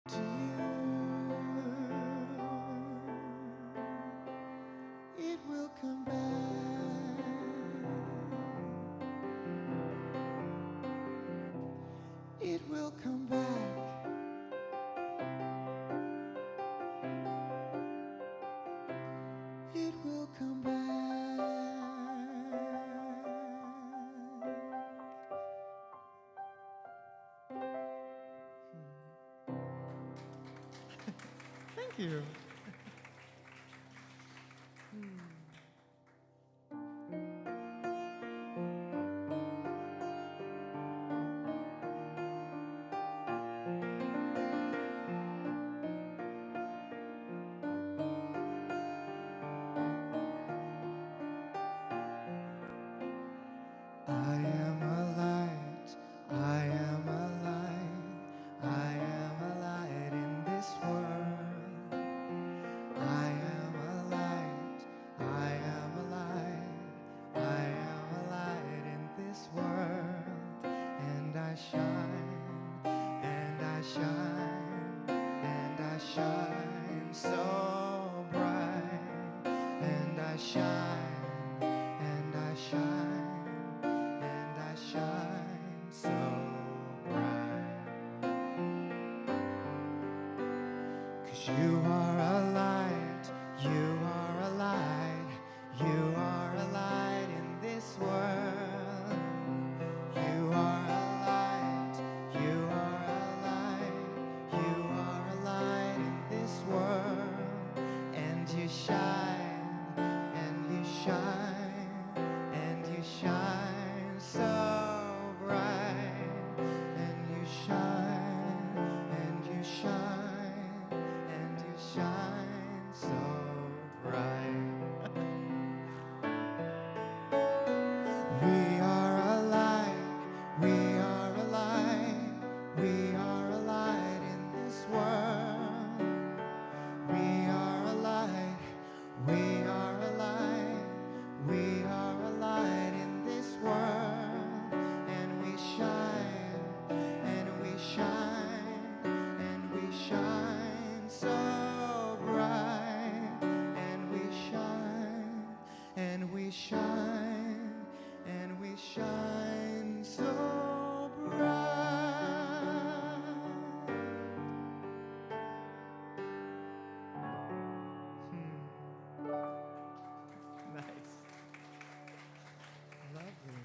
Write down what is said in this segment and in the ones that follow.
to you. It will come back. It will come back. It will come back. Thank you. I am a light, I am a light, I am a light in this world. I am a light, I am a light, I am a light in this world. And I shine, and I shine, and I shine so bright. And I shine, and I shine, and I shine so bright. 'Cause you are a light, you are a light, you are a light in this world. You are a light, you are a light, you are a light in this world. And you shine, and you shine, and you shine so bright. And you shine, and you shine, and you shine so bright. We are a light, we are a light, we are a light in this world. We are a light, we are a light, we are a light in this world. And we shine, and we shine, and we shine so bright. And we shine, and we shine, and we shine so bright. Nice. Lovely.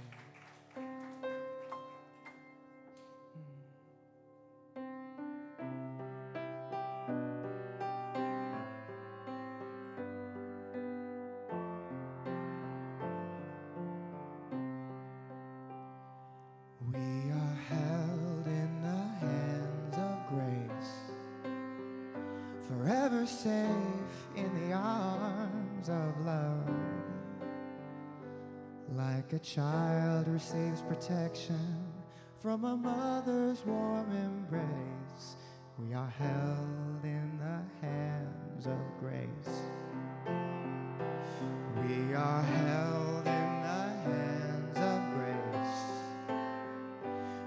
We are held in the hands of grace, forever safe in the arms of love. Like a child receives protection from a mother's warm embrace, we are held in the hands of grace. We are held in the hands of grace,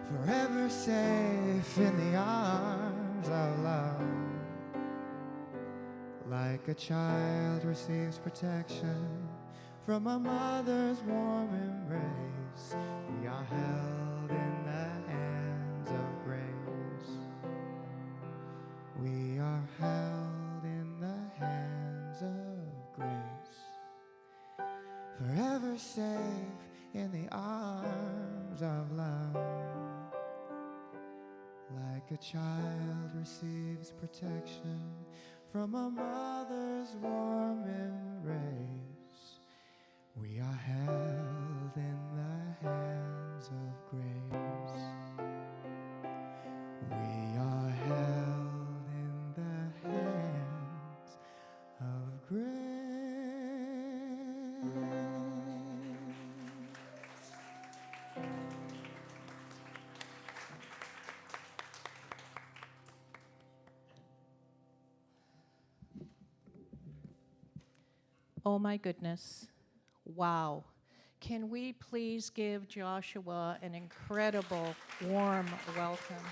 forever safe in the arms of love. Like a child receives protection from a mother's warm embrace, we are held in the hands of grace. We are held in the hands of grace, forever safe in the arms of love. Like a child receives protection from a mother's warm embrace, we are held in the hands of grace. We are held in the hands of grace. Oh my goodness. Wow. Can we please give Joshua an incredible warm welcome?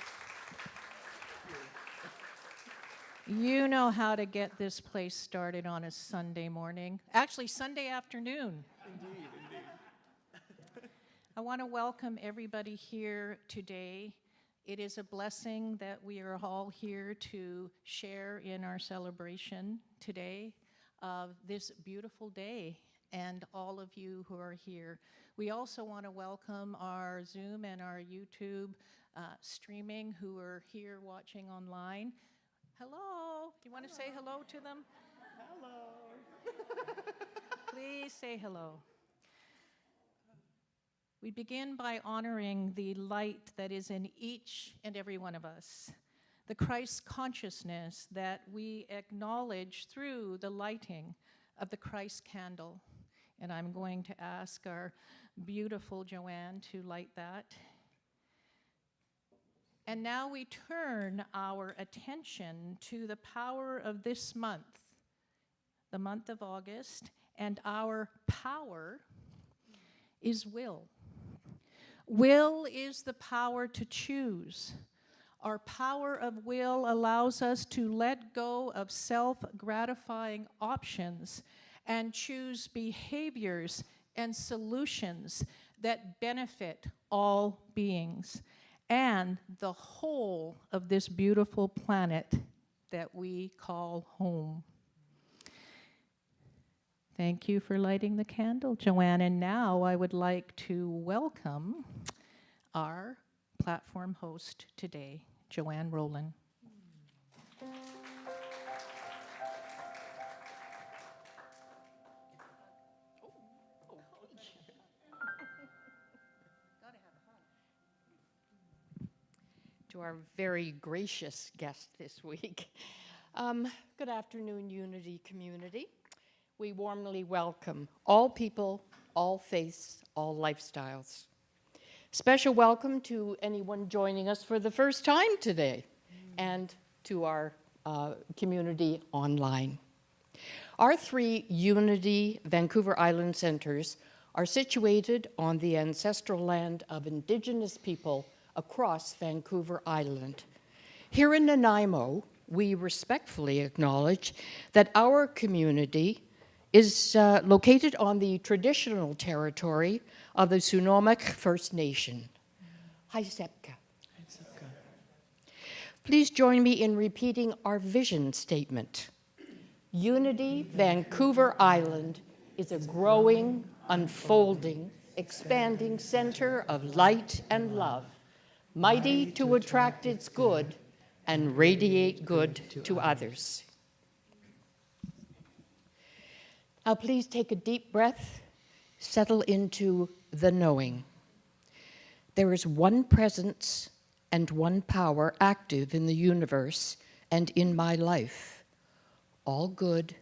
You know how to get this place started on a Sunday morning. Actually, Sunday afternoon. Indeed. I want to welcome everybody here today. It is a blessing that we are all here to share in our celebration today of this beautiful day and all of you who are here. We also want to welcome our Zoom and our YouTube streaming who are here watching online. Hello. Do you want to say hello to them? Hello. Please say hello. We begin by honoring the light that is in each and every one of us, the Christ consciousness that we acknowledge through the lighting of the Christ candle. And I'm going to ask our beautiful Joanne to light that. And now we turn our attention to the power of this month, the month of August, and our power is will. Will is the power to choose. Our power of will allows us to let go of self-gratifying options and choose behaviors and solutions that benefit all beings and the whole of this beautiful planet that we call home. Thank you for lighting the candle, Joanne. And now I would like to welcome our platform host today, Joanne Rowland. To our very gracious guest this week. Good afternoon, Unity community. We warmly welcome all people, all faiths, all lifestyles. Special welcome to anyone joining us for the first time today and to our community online. Our 3 Unity Vancouver Island centers are situated on the ancestral land of Indigenous people across Vancouver Island. Here in Nanaimo, we respectfully acknowledge that our community is located on the traditional territory of the Sunomak First Nation. Hi, Sepka. Please join me in repeating our vision statement. Unity Vancouver Island is a growing, unfolding, expanding center of light and love, mighty to attract its good and radiate good to others. Now please take a deep breath, settle into the knowing. There is one presence and one power active in the universe and in my life. All good,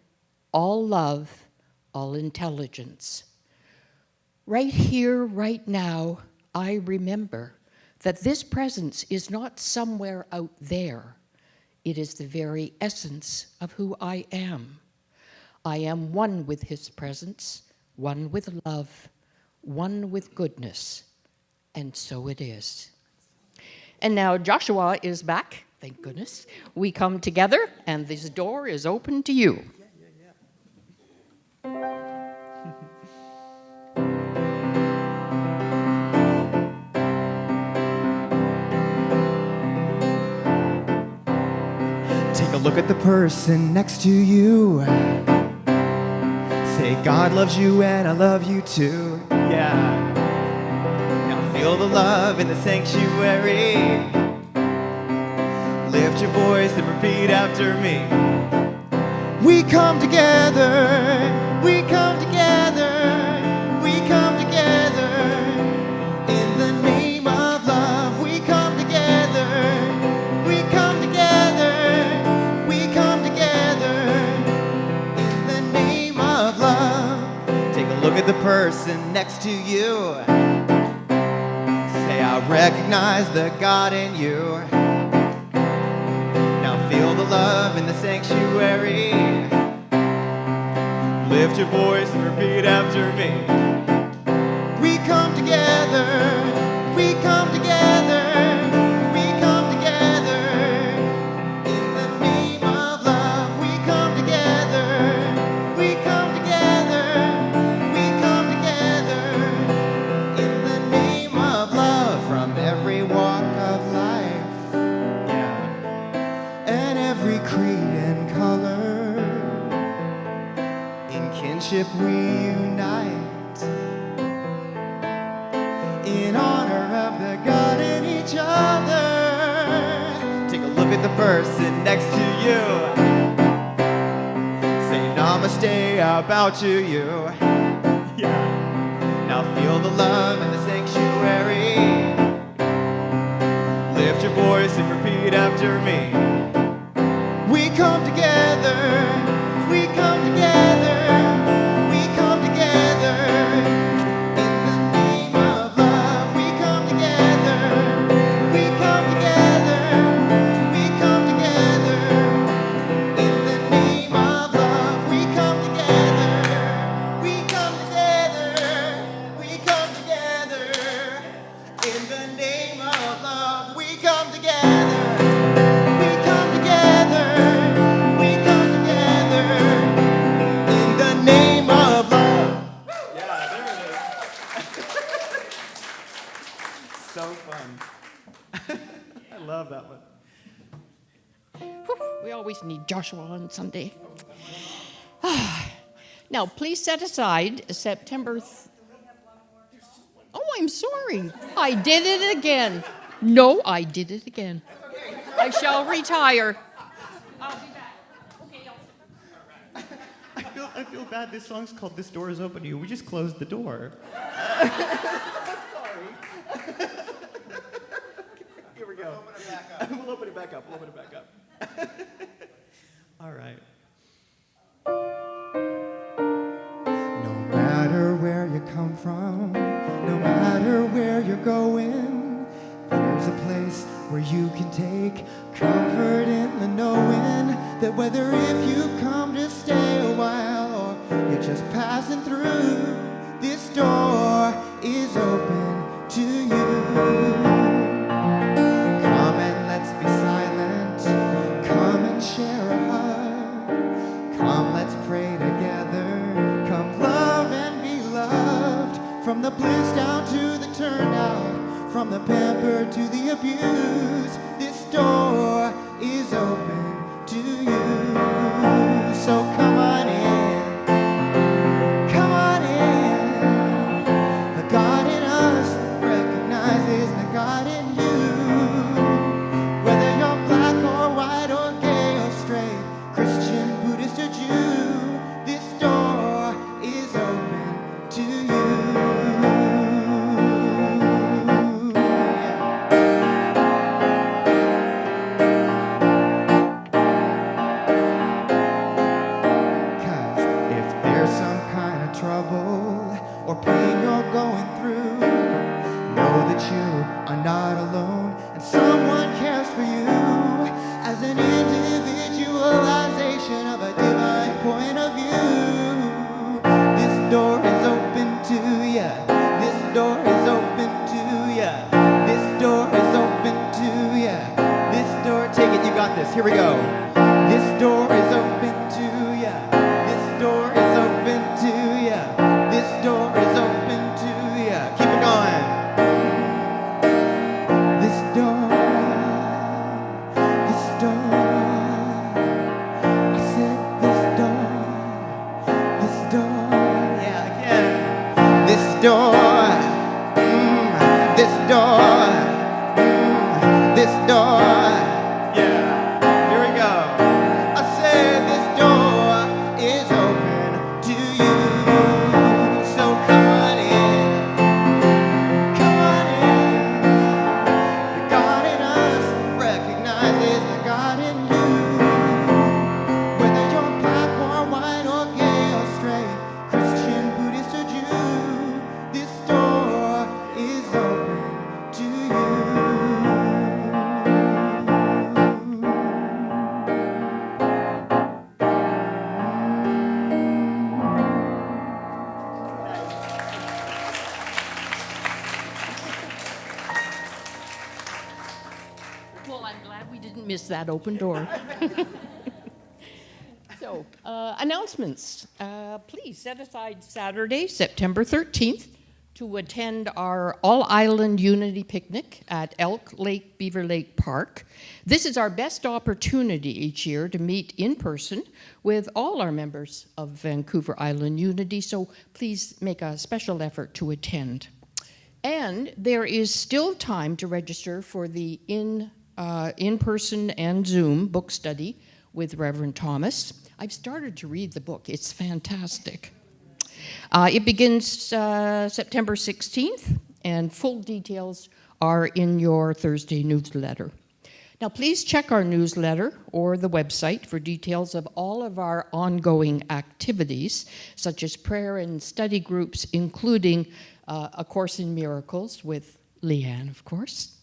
all love, all intelligence. Right here, right now, I remember that this presence is not somewhere out there. It is the very essence of who I am. I am one with his presence, one with love, one with goodness, and so it is. And now Joshua is back, thank goodness. We come together, and this door is open to you. Take a look at the person next to you. Say, God loves you and I love you too. Yeah. Now feel the love in the sanctuary. Lift your voice and repeat after me. We come together. We come together. We come together. In the name of love, we come together. We come together. We come together. In the name of love. Take a look at the person next to you. Say, I recognize the God in you. Now feel the love in the sanctuary. Lift your voice and repeat after me. We come together. We come together. We come together. In the name of friendship we unite in honor of the God in each other. Take a look at the person next to you. Say namaste, I bow to you. Yeah. Now feel the love in the sanctuary. Lift your voice and repeat after me. We come together, we come together, we come together. In the name of love, we come together, we come together, we come together. In the name of love, we come together, we come together, we come together. In the name of love, we come together. We come together, we come together in the name of love. Yeah, there it is. So fun. I love that one. We always need Joshua on Sunday. Now, please set aside September. Oh, I'm sorry. I did it again. No, I did it again. I shall retire. I'll be back. Okay, I feel bad. This song's called "This Door Is Open to You." We just closed the door. Sorry. Here we go. We'll open it back up. We'll open it back up. All right. No matter where you come from, no matter where you're going, there's a place where you can take comfort in the knowing that whether if you've come to stay a while or you're just passing through, this door is open to you. Come and let's be silent. Come and share a hug. Come, let's pray together. Come, love and be loved. From the bliss down to the turnout, from the pampered to the abused, this door is open to you. So come on in, come on in. The God in us recognizes the God in you. Whether you're black or white or gay or straight, Christian, Buddhist or Jew, this door is open to you. Trouble or pain you're going through, know that you are not alone and someone cares for you. As an individualization of a divine point of view, this door is open to ya. This door is open to ya. This door is open to ya. This door, take it, you got this. Here we go. This door is open to ya. This door is open to ya. This door is open to ya. Keep it going. This door. This door. I said this door. This door. Yeah, again. This door. This door. This door. Yeah. Here we go. I said this door is open to you. So come on in. Come on in. The God in us recognizes the God in you. Whether you're black or white or gay or straight, Christian, Buddhist or Jew, this door is open to you. Well, I'm glad we didn't miss that open door. So, announcements. Please set aside Saturday, September 13th to attend our All-Island Unity Picnic at Elk Lake Beaver Lake Park. This is our best opportunity each year to meet in person with all our members of Vancouver Island Unity, so please make a special effort to attend. And there is still time to register for the in-person and Zoom book study with Reverend Thomas. I've started to read the book. It's fantastic. It begins September 16th, and full details are in your Thursday newsletter. Now, please check our newsletter or the website for details of all of our ongoing activities, such as prayer and study groups, including A Course in Miracles with Leanne, of course.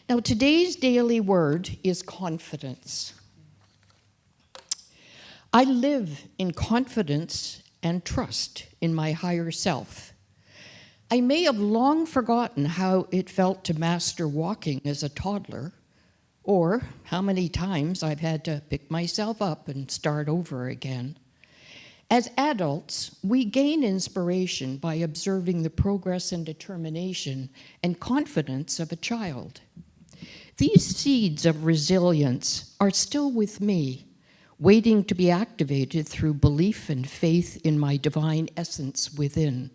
Now, today's daily word is confidence. I live in confidence and trust in my higher self. I may have long forgotten how it felt to master walking as a toddler, or how many times I've had to pick myself up and start over again. As adults, we gain inspiration by observing the progress and determination and confidence of a child. These seeds of resilience are still with me, waiting to be activated through belief and faith in my divine essence within.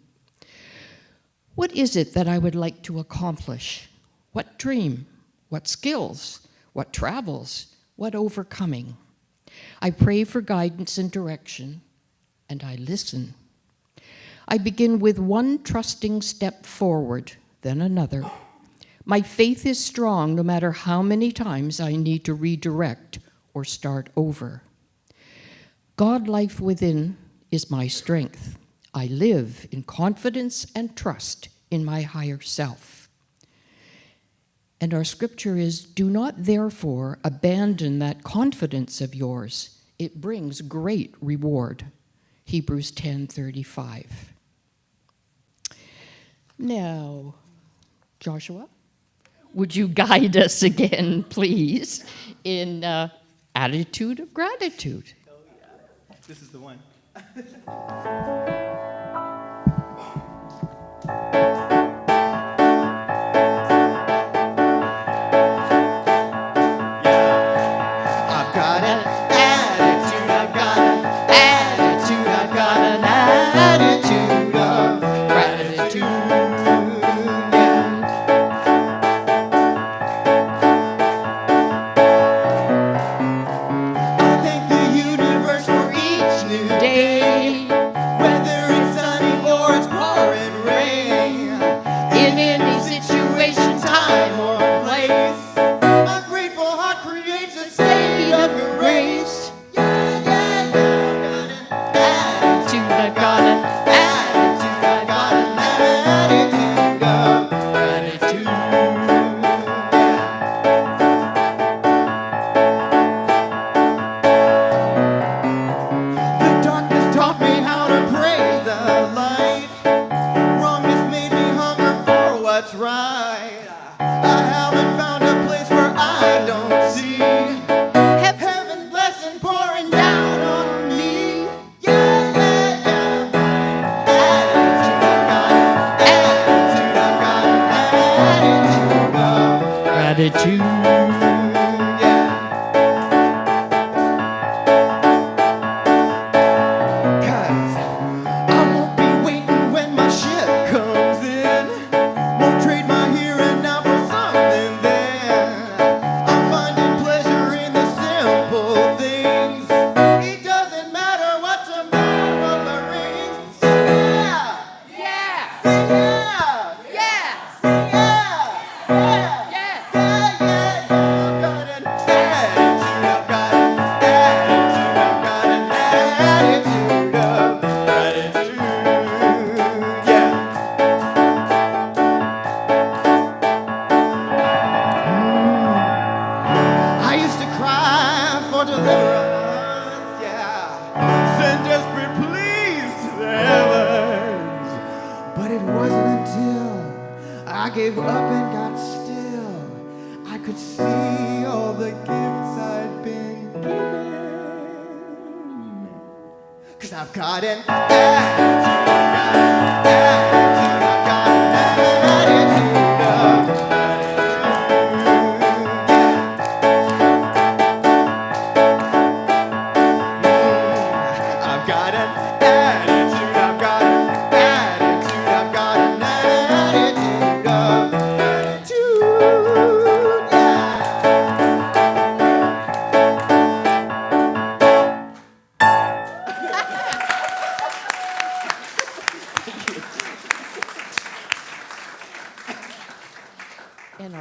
What is it that I would like to accomplish? What dream? What skills? What travels? What overcoming? I pray for guidance and direction, and I listen. I begin with one trusting step forward, then another. My faith is strong no matter how many times I need to redirect or start over. God life within is my strength. I live in confidence and trust in my higher self. And our scripture is, do not therefore abandon that confidence of yours. It brings great reward. Hebrews 10:35. Now, Joshua, would you guide us again, please, in attitude of gratitude? This is the one. I've got an attitude, I've got an attitude, I've got an attitude of gratitude. I thank the universe for each new day, whether it's sunny or it's pouring rain. In any situation, time or place, a grateful heart creates a state of grace. Attitude, I've got an attitude, I've got an attitude of gratitude. The darkness taught me how to praise the light. Wrongness made me hunger for what's right. I haven't found a place where I don't see heaven's blessing pouring down on me. Attitude, I've got an attitude, I've got an attitude of gratitude. Cause I won't be waiting when my ship comes in. Won't trade my here and now for something then. I'm finding pleasure in the simple things. It doesn't matter what tomorrow brings. Yeah! Yeah! Yeah! Yeah! Yeah! Yeah! Yeah! I've got an attitude, I've got an attitude, I've got an attitude of gratitude. Yeah. I used to cry for deliverance, yeah. Send desperate pleas to the heavens. But it wasn't until I gave up and got still I could see all the gifts I'd been given. Cause I've got an attitude, I've got an attitude, I've got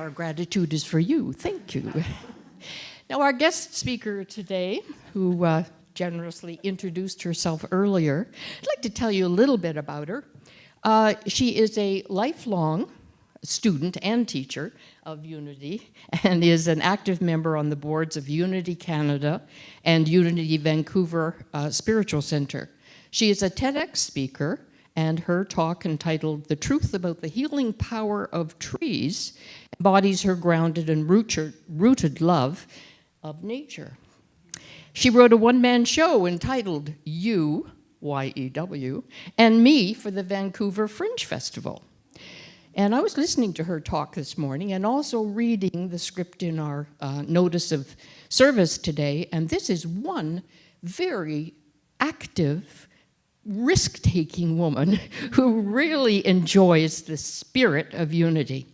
our gratitude is for you. Thank you. Now, our guest speaker today, who generously introduced herself earlier, I'd like to tell you a little bit about her. She is a lifelong student and teacher of Unity and is an active member on the boards of Unity Canada and Unity Vancouver Spiritual Center. She is a TEDx speaker, and her talk entitled "The Truth About the Healing Power of Trees" embodies her grounded and rooted love of nature. She wrote a one-man show entitled You, Y-E-W, and Me for the Vancouver Fringe Festival. And I was listening to her talk this morning and also reading the script in our notice of service today, and this is one very active, risk-taking woman who really enjoys the spirit of unity.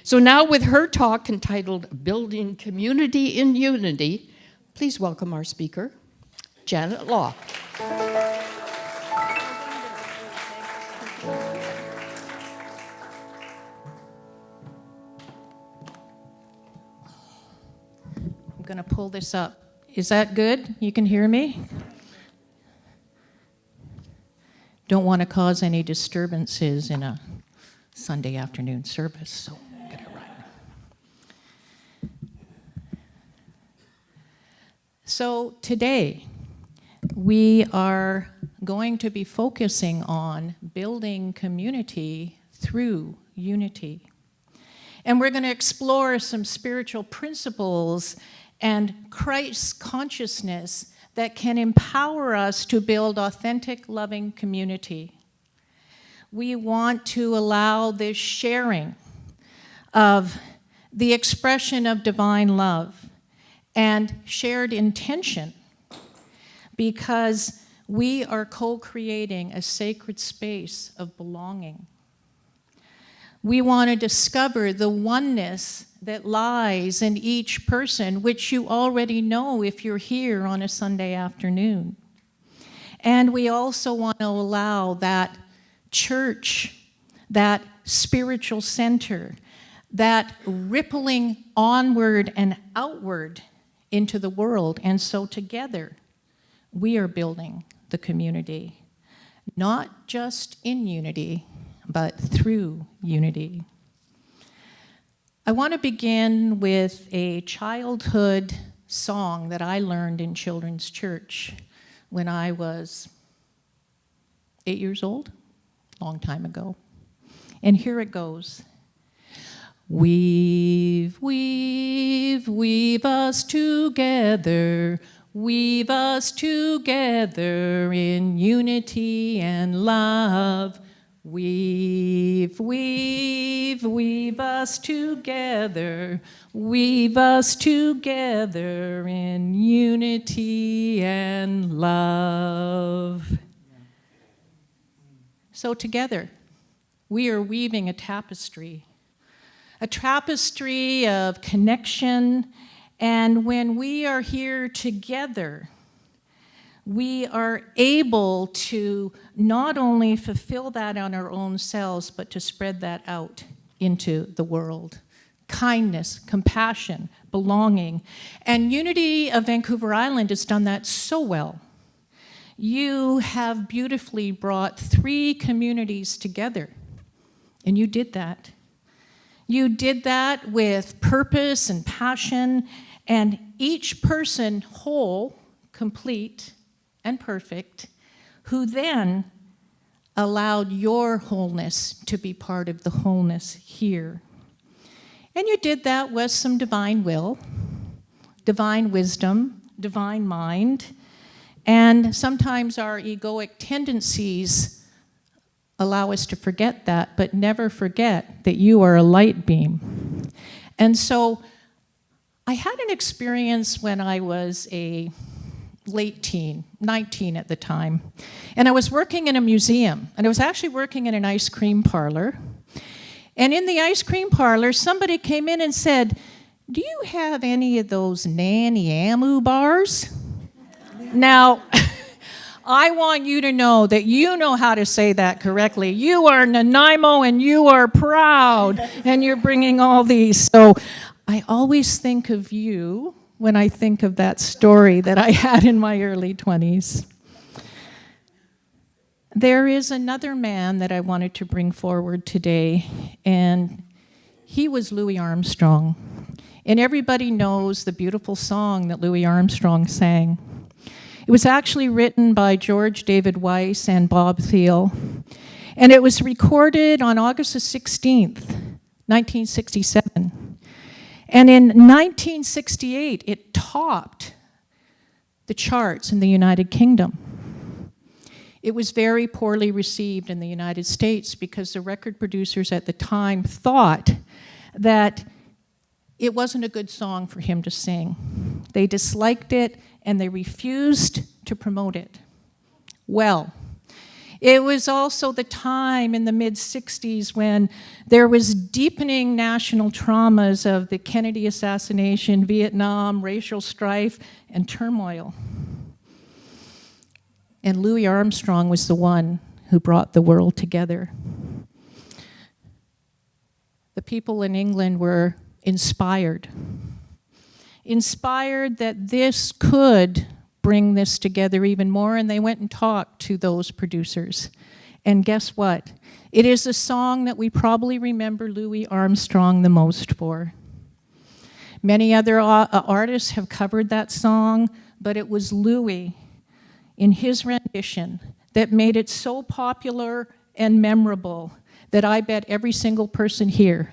So now with her talk entitled "Building Community in Unity," please welcome our speaker, Janet Law. I'm going to pull this up. Is that good? You can hear me? Don't want to cause any disturbances in a Sunday afternoon service, so get it right. So today, we are going to be focusing on building community through unity. And we're going to explore some spiritual principles and Christ consciousness that can empower us to build authentic, loving community. We want to allow this sharing of the expression of divine love and shared intention, because we are co-creating a sacred space of belonging. We want to discover the oneness that lies in each person, which you already know if you're here on a Sunday afternoon. And we also want to allow that church, that spiritual center, that rippling onward and outward into the world. And so together, we are building the community, not just in unity, but through unity. I want to begin with a childhood song that I learned in children's church when I was 8 years old, long time ago. And here it goes. Weave us together, weave us together in unity and love. Weave us together, weave us together in unity and love. So together, we are weaving a tapestry of connection, and when we are here together, we are able to not only fulfill that on our own selves, but to spread that out into the world. Kindness, compassion, belonging. And Unity of Vancouver Island has done that so well. You have beautifully brought 3 communities together, and you did that. You did that with purpose and passion, and each person whole, complete, and perfect, who then allowed your wholeness to be part of the wholeness here. And you did that with some divine will, divine wisdom, divine mind, and sometimes our egoic tendencies allow us to forget that, but never forget that you are a light beam. And so I had an experience when I was a late teen, 19 at the time. And I was working in a museum, and I was actually working in an ice cream parlor. And in the ice cream parlor, somebody came in and said, "Do you have any of those Nanny Amu bars?" Now, I want you to know that you know how to say that correctly. You are Nanaimo and you are proud and you're bringing all these. So I always think of you when I think of that story that I had in my early 20s. There is another man that I wanted to bring forward today, and he was Louis Armstrong. And everybody knows the beautiful song that Louis Armstrong sang. It was actually written by George David Weiss and Bob Thiele, and it was recorded on August the 16th, 1967. And in 1968, it topped the charts in the United Kingdom. It was very poorly received in the United States because the record producers at the time thought that it wasn't a good song for him to sing. They disliked it and they refused to promote it. Well, it was also the time in the mid-60s when there was deepening national traumas of the Kennedy assassination, Vietnam, racial strife, and turmoil. And Louis Armstrong was the one who brought the world together. The people in England were inspired that this could bring this together even more, and they went and talked to those producers. And guess what? It is a song that we probably remember Louis Armstrong the most for. Many other artists have covered that song, but it was Louis in his rendition that made it so popular and memorable that I bet every single person here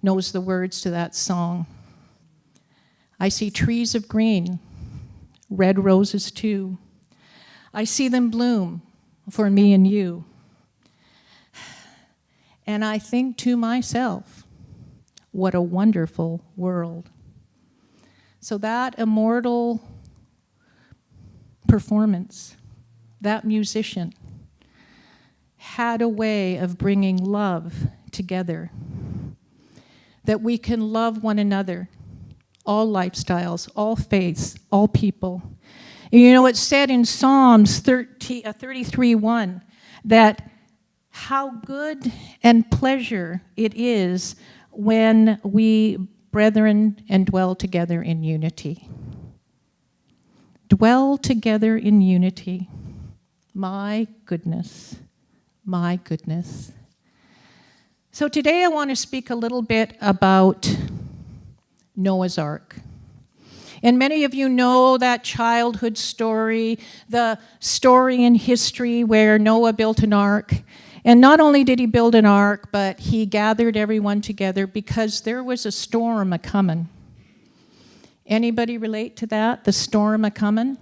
knows the words to that song. I see trees of green, red roses too. I see them bloom for me and you. And I think to myself, what a wonderful world. So that immortal performance, that musician, had a way of bringing love together, that we can love one another, all lifestyles, all faiths, all people. And you know, it's said in Psalms 33:1 that how good and pleasure it is when we brethren and dwell together in unity. Dwell together in unity. My goodness, my goodness. So today I want to speak a little bit about Noah's Ark. And many of you know that childhood story, the story in history where Noah built an ark. And not only did he build an ark, but he gathered everyone together because there was a storm a-coming. Anybody relate to that? The storm a-coming?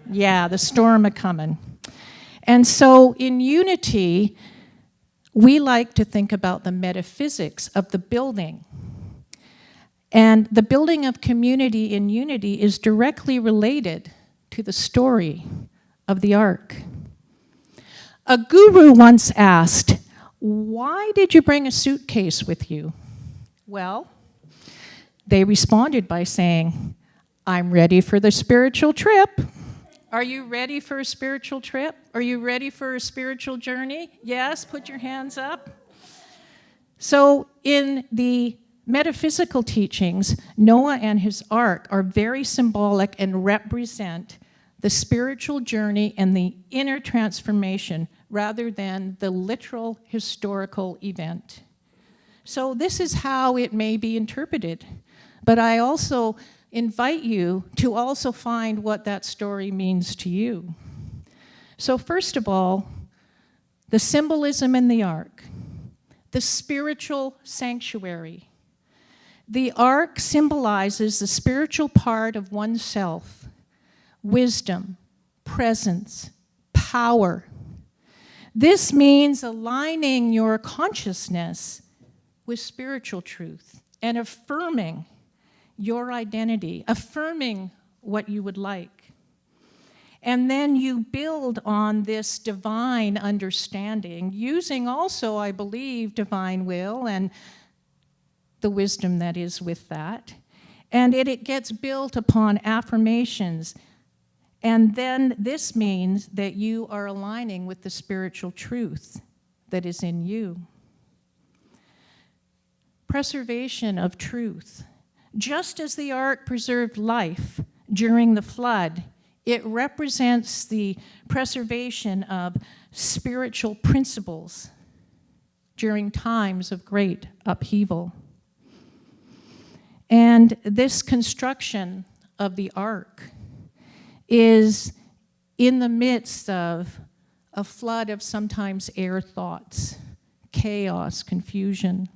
Yeah, the storm a-coming. And so in unity, we like to think about the metaphysics of the building. And the building of community in unity is directly related to the story of the ark. A guru once asked, "Why did you bring a suitcase with you?" Well, they responded by saying, "I'm ready for the spiritual trip." Are you ready for a spiritual trip? Are you ready for a spiritual journey? Yes, put your hands up. So in the metaphysical teachings, Noah and his ark are very symbolic and represent the spiritual journey and the inner transformation rather than the literal historical event. So this is how it may be interpreted. But I also invite you to also find what that story means to you. So first of all, the symbolism in the ark, the spiritual sanctuary. The ark symbolizes the spiritual part of oneself, wisdom, presence, power. This means aligning your consciousness with spiritual truth and affirming your identity, affirming what you would like. And then you build on this divine understanding, using also, I believe, divine will and the wisdom that is with that. And it gets built upon affirmations And then this means that you are aligning with the spiritual truth that is in you. Preservation of truth. Just as the ark preserved life during the flood, it represents the preservation of spiritual principles during times of great upheaval. And this construction of the ark is in the midst of a flood of sometimes air thoughts, chaos, confusion,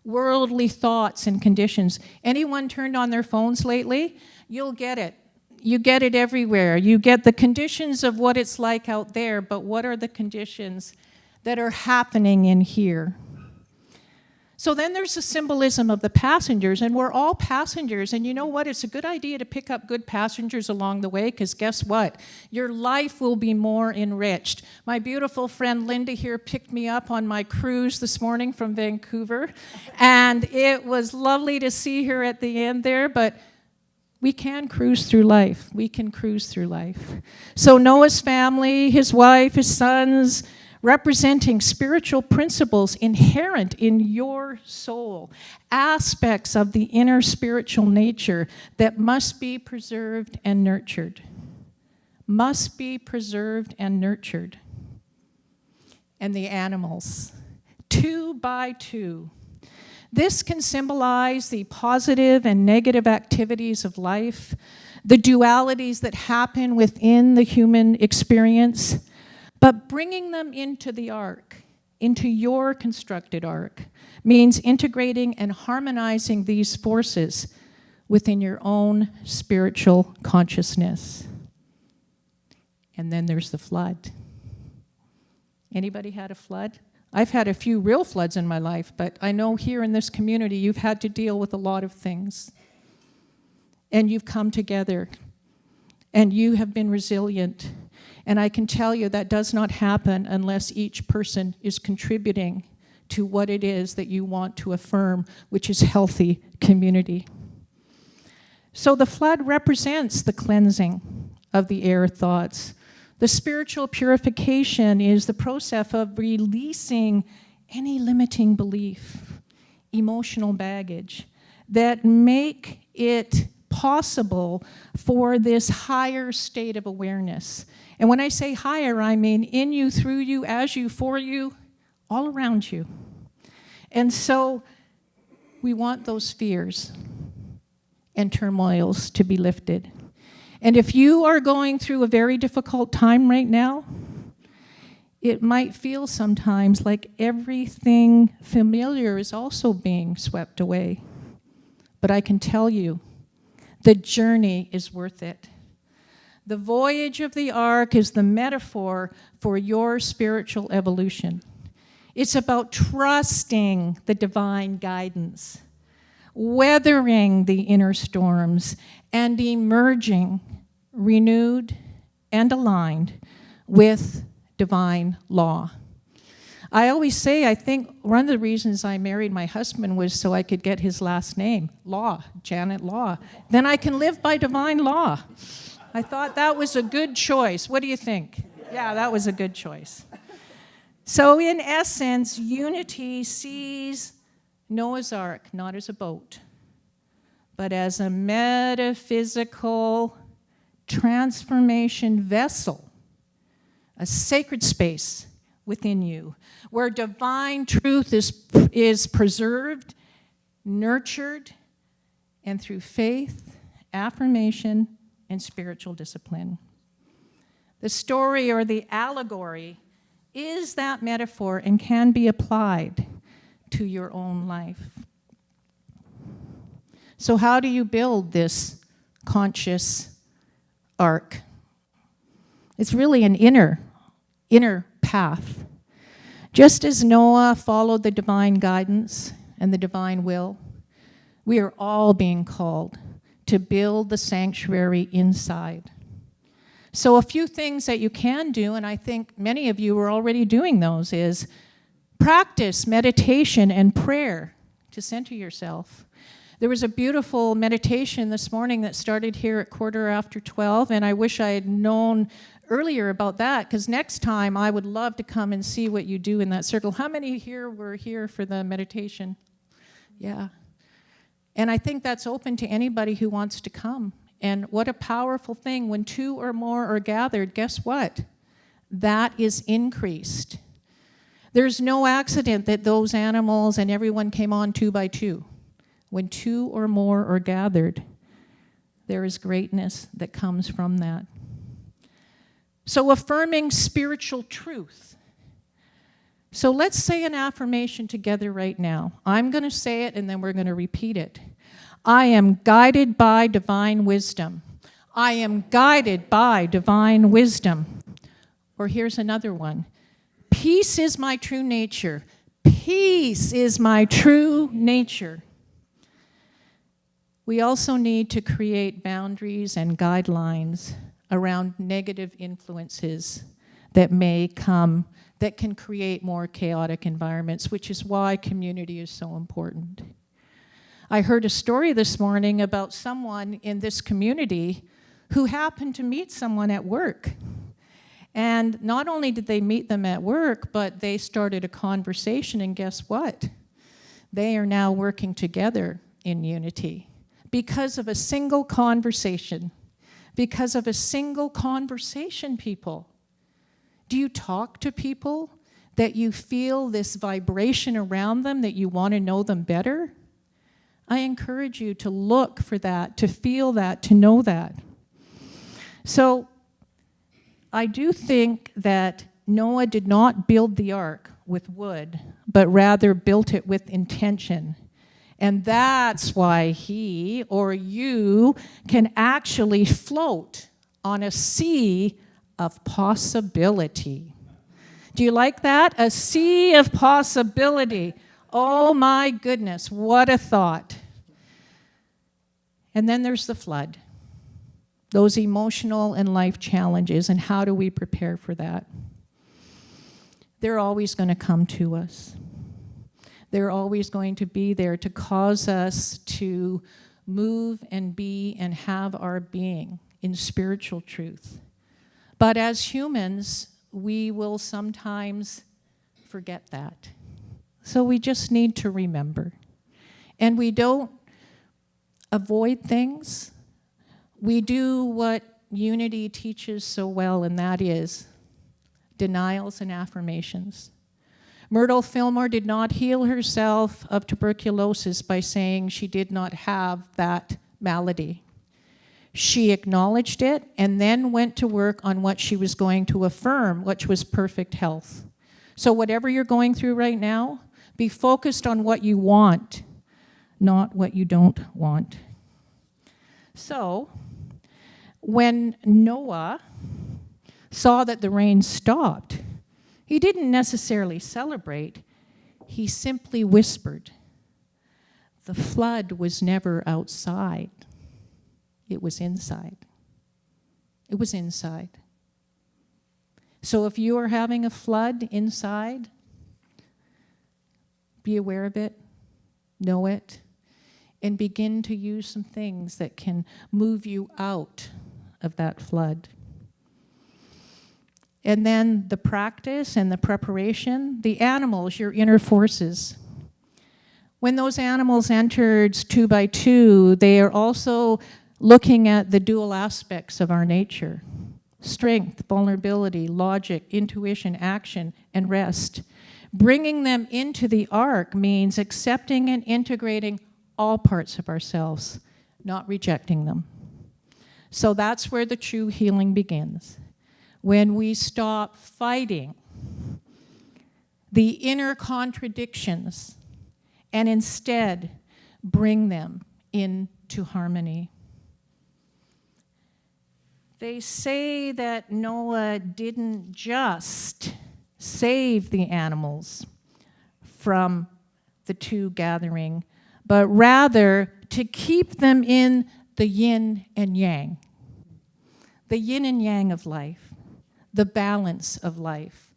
worldly thoughts and conditions. Anyone turned on their phones lately? You'll get it. You get it everywhere. You get the conditions of what it's like out there, but what are the conditions that are happening in here? So then there's the symbolism of the passengers, and we're all passengers, and you know what? It's a good idea to pick up good passengers along the way, because guess what? Your life will be more enriched. My beautiful friend Linda here picked me up on my cruise this morning from Vancouver, and it was lovely to see her at the end there, but we can cruise through life. We can cruise through life. So Noah's family, his wife, his sons, representing spiritual principles inherent in your soul, aspects of the inner spiritual nature that must be preserved and nurtured. Must be preserved and nurtured. And the animals, 2 by 2. This can symbolize the positive and negative activities of life, the dualities that happen within the human experience, but bringing them into the ark, into your constructed ark, means integrating and harmonizing these forces within your own spiritual consciousness. And then there's the flood. Anybody had a flood? I've had a few real floods in my life, but I know here in this community you've had to deal with a lot of things. And you've come together, and you have been resilient. And I can tell you that does not happen unless each person is contributing to what it is that you want to affirm, which is healthy community. So the flood represents the cleansing of the air thoughts. The spiritual purification is the process of releasing any limiting belief, emotional baggage, that make it possible for this higher state of awareness. And when I say higher, I mean in you, through you, as you, for you, all around you. And so we want those fears and turmoils to be lifted. And if you are going through a very difficult time right now, it might feel sometimes like everything familiar is also being swept away. But I can tell you, the journey is worth it. The voyage of the ark is the metaphor for your spiritual evolution. It's about trusting the divine guidance, weathering the inner storms, and emerging renewed and aligned with divine law. I always say, I think one of the reasons I married my husband was so I could get his last name, Law, Janet Law. Then I can live by divine law. I thought that was a good choice. What do you think? Yeah, that was a good choice. So in essence, unity sees Noah's Ark not as a boat, but as a metaphysical transformation vessel, a sacred space within you, where divine truth is preserved, nurtured, and through faith, affirmation, and spiritual discipline. The story or the allegory is that metaphor and can be applied to your own life. So how do you build this conscious ark? It's really an inner path. Just as Noah followed the divine guidance and the divine will, we are all being called to build the sanctuary inside. So a few things that you can do, and I think many of you are already doing those, is practice meditation and prayer to center yourself. There was a beautiful meditation this morning that started here at 12:15, and I wish I had known earlier about that, because next time I would love to come and see what you do in that circle. How many here were here for the meditation? Yeah. And I think that's open to anybody who wants to come. And what a powerful thing. When 2 or more are gathered, guess what? That is increased. There's no accident that those animals and everyone came on 2 by 2. When 2 or more are gathered, there is greatness that comes from that. So affirming spiritual truth. So let's say an affirmation together right now. I'm going to say it and then we're going to repeat it. I am guided by divine wisdom. I am guided by divine wisdom. Or here's another one. Peace is my true nature. Peace is my true nature. We also need to create boundaries and guidelines around negative influences that may come, that can create more chaotic environments, which is why community is so important. I heard a story this morning about someone in this community who happened to meet someone at work. And not only did they meet them at work, but they started a conversation, and guess what? They are now working together in unity because of a single conversation. Because of a single conversation, people. Do you talk to people that you feel this vibration around them, that you want to know them better? I encourage you to look for that, to feel that, to know that. So I do think that Noah did not build the ark with wood, but rather built it with intention. And that's why he or you can actually float on a sea of possibility. Do you like that? A sea of possibility. Oh my goodness, what a thought. And then there's the flood. Those emotional and life challenges, and how do we prepare for that? They're always going to come to us. They're always going to be there to cause us to move and be and have our being in spiritual truth. But as humans, we will sometimes forget that. So we just need to remember. And we don't avoid things. We do what unity teaches so well, and that is denials and affirmations. Myrtle Fillmore did not heal herself of tuberculosis by saying she did not have that malady. She acknowledged it and then went to work on what she was going to affirm, which was perfect health. So whatever you're going through right now, be focused on what you want, not what you don't want. So when Noah saw that the rain stopped, he didn't necessarily celebrate, he simply whispered. The flood was never outside, it was inside. It was inside. So if you are having a flood inside, be aware of it, know it, and begin to use some things that can move you out of that flood. And then the practice and the preparation, the animals, your inner forces. When those animals entered 2 by 2, they are also looking at the dual aspects of our nature. Strength, vulnerability, logic, intuition, action, and rest. Bringing them into the ark means accepting and integrating all parts of ourselves, not rejecting them. So that's where the true healing begins. When we stop fighting the inner contradictions and instead bring them into harmony. They say that Noah didn't just save the animals from the 2 gathering, but rather to keep them in the yin and yang. The yin and yang of life, the balance of life.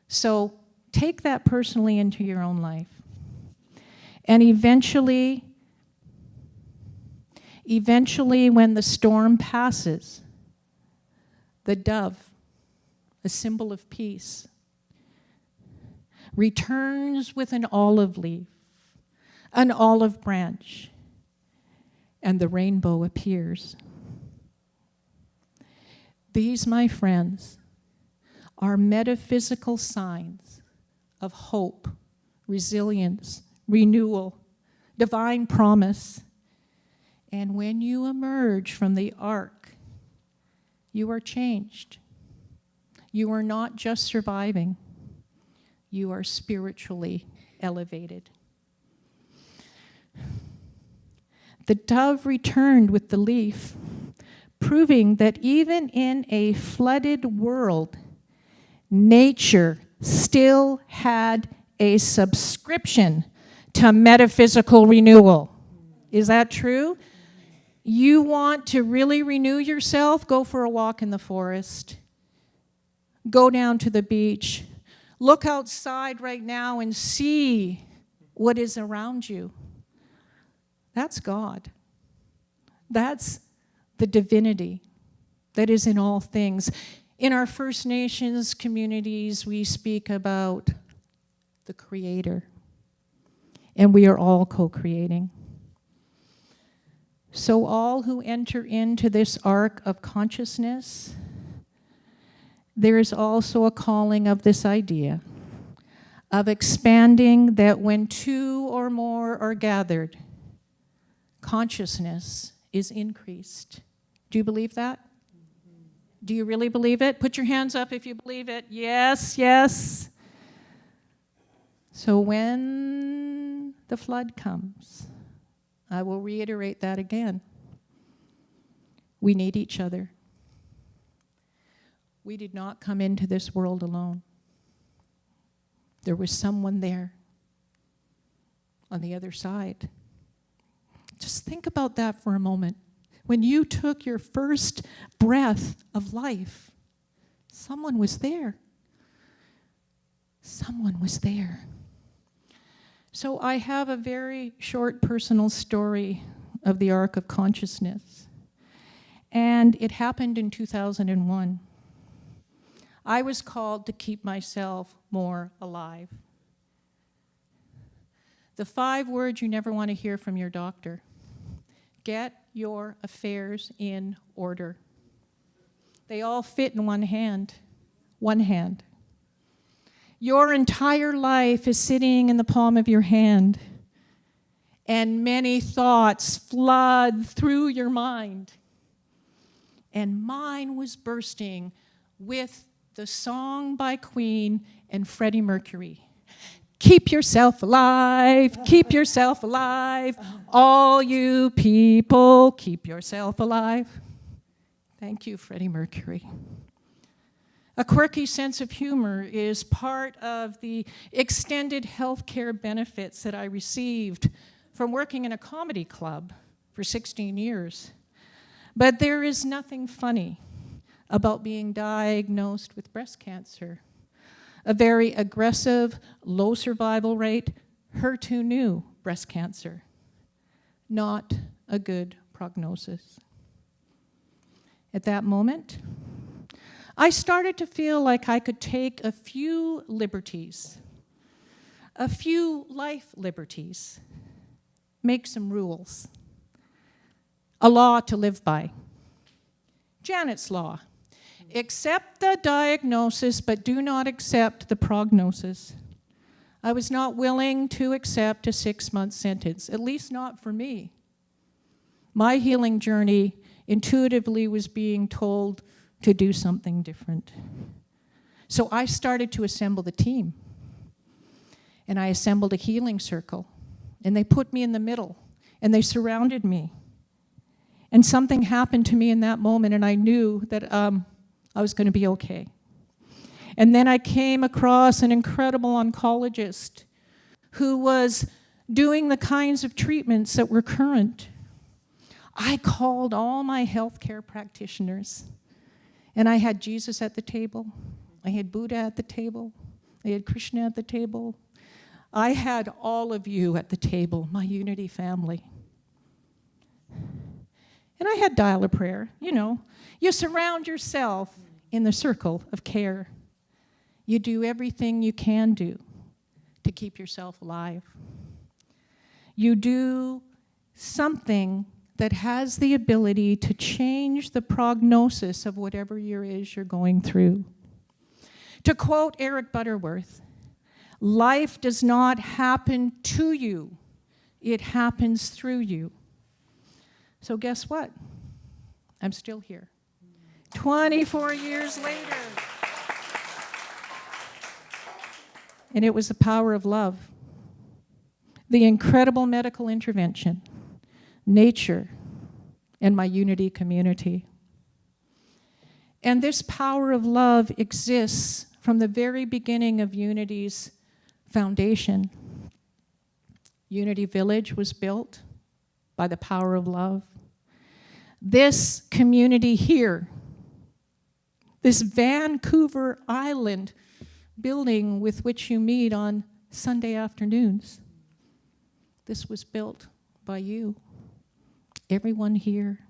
So take that personally into your own life. And eventually, Eventually, when the storm passes, the dove, a symbol of peace, returns with an olive leaf, an olive branch, and the rainbow appears. These, my friends, are metaphysical signs of hope, resilience, renewal, divine promise. And when you emerge from the ark, you are changed. You are not just surviving, you are spiritually elevated. The dove returned with the leaf, proving that even in a flooded world, nature still had a subscription to metaphysical renewal. Is that true? You want to really renew yourself? Go for a walk in the forest. Go down to the beach. Look outside right now and see what is around you. That's God. That's the divinity that is in all things. In our First Nations communities, we speak about the Creator, and we are all co-creating. So all who enter into this ark of consciousness, there is also a calling of this idea of expanding that when two or more are gathered, consciousness is increased. Do you believe that? Do you really believe it? Put your hands up if you believe it. Yes, yes. So when the flood comes, I will reiterate that again. We need each other. We did not come into this world alone. There was someone there on the other side. Just think about that for a moment. When you took your first breath of life, someone was there. Someone was there. So I have a very short personal story of the Ark of Consciousness. And it happened in 2001. I was called to keep myself more alive. The 5 words you never want to hear from your doctor. Get your affairs in order. They all fit in one hand. One hand. Your entire life is sitting in the palm of your hand, and many thoughts flood through your mind. And mine was bursting with the song by Queen and Freddie Mercury. Keep yourself alive, keep yourself alive. All you people, keep yourself alive. Thank you, Freddie Mercury. A quirky sense of humor is part of the extended healthcare benefits that I received from working in a comedy club for 16 years. But there is nothing funny about being diagnosed with breast cancer. A very aggressive, low survival rate, HER2-new breast cancer. Not a good prognosis. At that moment, I started to feel like I could take a few liberties, a few life liberties, make some rules, a law to live by. Janet's Law. Accept the diagnosis, but do not accept the prognosis. I was not willing to accept a 6-month sentence, at least not for me. My healing journey intuitively was being told to do something different. So I started to assemble the team. And I assembled a healing circle. And they put me in the middle. And they surrounded me. And something happened to me in that moment, and I knew that I was going to be okay. And then I came across an incredible oncologist who was doing the kinds of treatments that were current. I called all my healthcare practitioners, and I had Jesus at the table. I had Buddha at the table. I had Krishna at the table. I had all of you at the table, my Unity family. And I had dial-a-prayer, you know. You surround yourself in the circle of care. You do everything you can do to keep yourself alive. You do something that has the ability to change the prognosis of whatever you're going through. To quote Eric Butterworth, life does not happen to you, it happens through you. So guess what? I'm still here. 24 years later. And it was the power of love, the incredible medical intervention, nature, and my Unity community. And this power of love exists from the very beginning of Unity's foundation. Unity Village was built by the power of love. This community here, this Vancouver Island building with which you meet on Sunday afternoons, this was built by you, everyone here.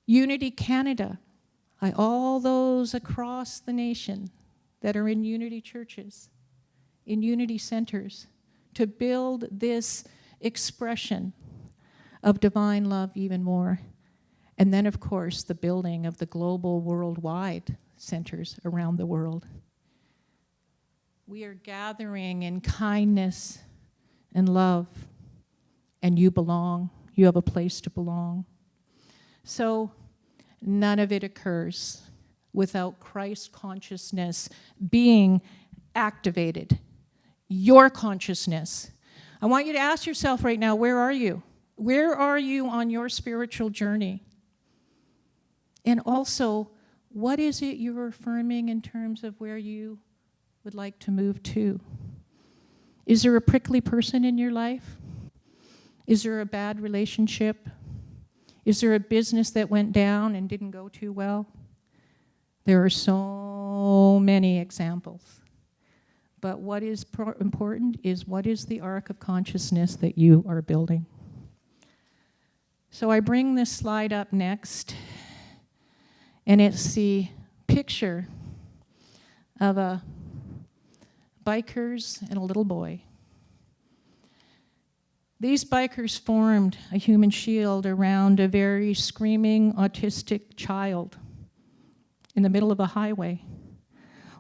Unity Canada, all those across the nation that are in Unity churches, in Unity centers, to build this expression of divine love even more. And then, of course, the building of the global worldwide centers around the world. We are gathering in kindness and love, and you belong. You have a place to belong. So none of it occurs without Christ consciousness being activated. Your consciousness. I want you to ask yourself right now, where are you? Where are you on your spiritual journey? And also, what is it you're affirming in terms of where you would like to move to? Is there a prickly person in your life? Is there a bad relationship? Is there a business that went down and didn't go too well? There are so many examples. But what is important is, what is the arc of consciousness that you are building? So I bring this slide up next, and it's the picture of a bikers and a little boy. These bikers formed a human shield around a very screaming autistic child in the middle of a highway,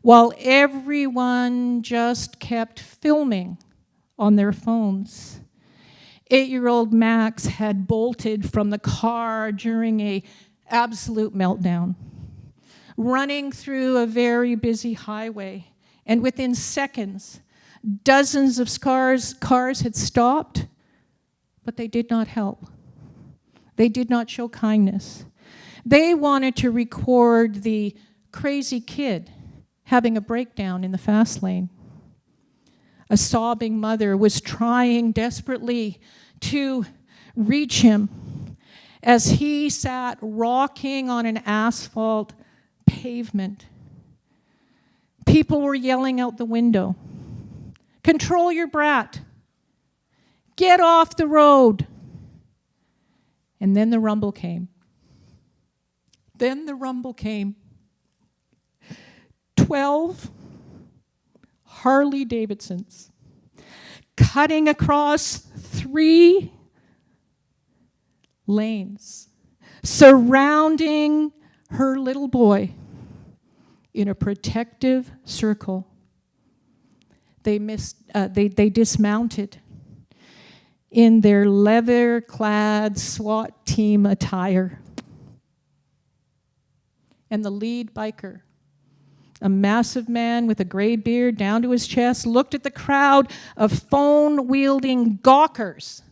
while everyone just kept filming on their phones. 8-year-old Max had bolted from the car during an absolute meltdown, running through a very busy highway, and within seconds, dozens of cars had stopped, but they did not help. They did not show kindness. They wanted to record the crazy kid having a breakdown in the fast lane. A sobbing mother was trying desperately to reach him as he sat rocking on an asphalt pavement. People were yelling out the window, "Control your brat. Get off the road." And then the rumble came. 12 Harley Davidsons cutting across 3 lanes, surrounding her little boy in a protective circle. They dismounted in their leather-clad SWAT team attire. And the lead biker, a massive man with a gray beard down to his chest, looked at the crowd of phone-wielding gawkers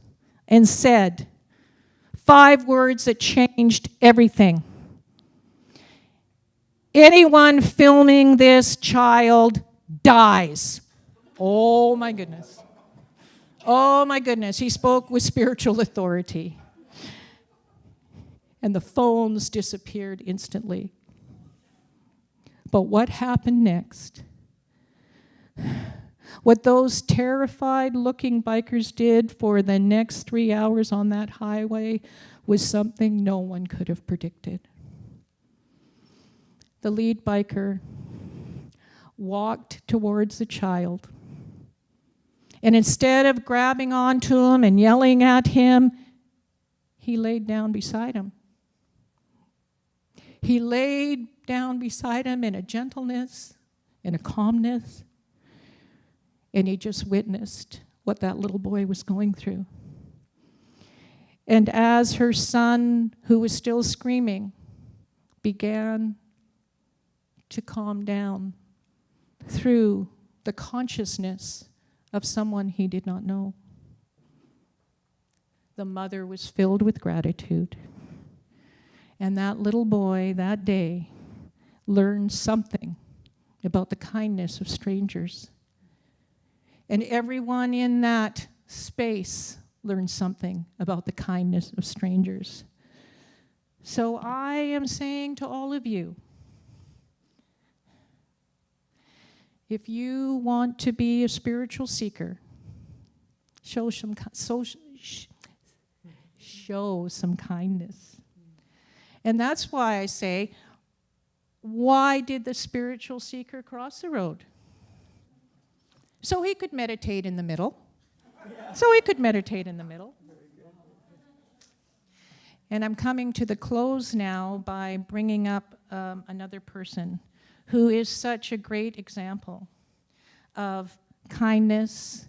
and said 5 words that changed everything. "Anyone filming this child dies." Oh my goodness. Oh my goodness. He spoke with spiritual authority. And the phones disappeared instantly. But what happened next? What those terrified looking bikers did for the next 3 hours on that highway was something no one could have predicted. The lead biker walked towards the child. And instead of grabbing onto him and yelling at him, he laid down beside him. He laid down beside him in a gentleness, in a calmness, and he just witnessed what that little boy was going through. And as her son, who was still screaming, began to calm down through the consciousness of someone he did not know, the mother was filled with gratitude. And that little boy that day learned something about the kindness of strangers. And everyone in that space learned something about the kindness of strangers. So I am saying to all of you, if you want to be a spiritual seeker, show some kindness. And that's why I say, why did the spiritual seeker cross the road? So he could meditate in the middle. And I'm coming to the close now by bringing up another person who is such a great example of kindness,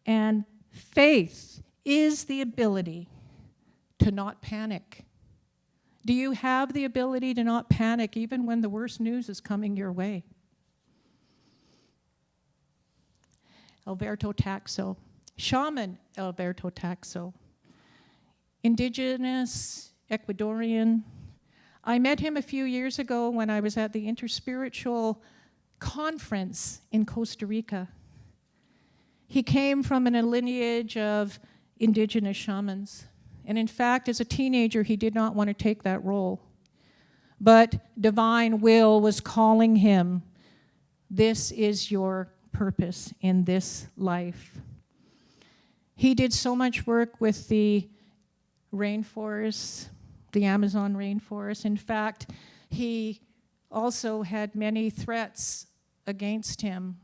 and faith is the ability to not panic. Do you have the ability to not panic even when the worst news is coming your way? Alberto Taxo, shaman Alberto Taxo, indigenous Ecuadorian. I met him a few years ago when I was at the Interspiritual Conference in Costa Rica. He came from a lineage of indigenous shamans. And in fact, as a teenager, he did not want to take that role. But divine will was calling him, this is your purpose in this life. He did so much work with the rainforests, the Amazon rainforest. In fact, he also had many threats against him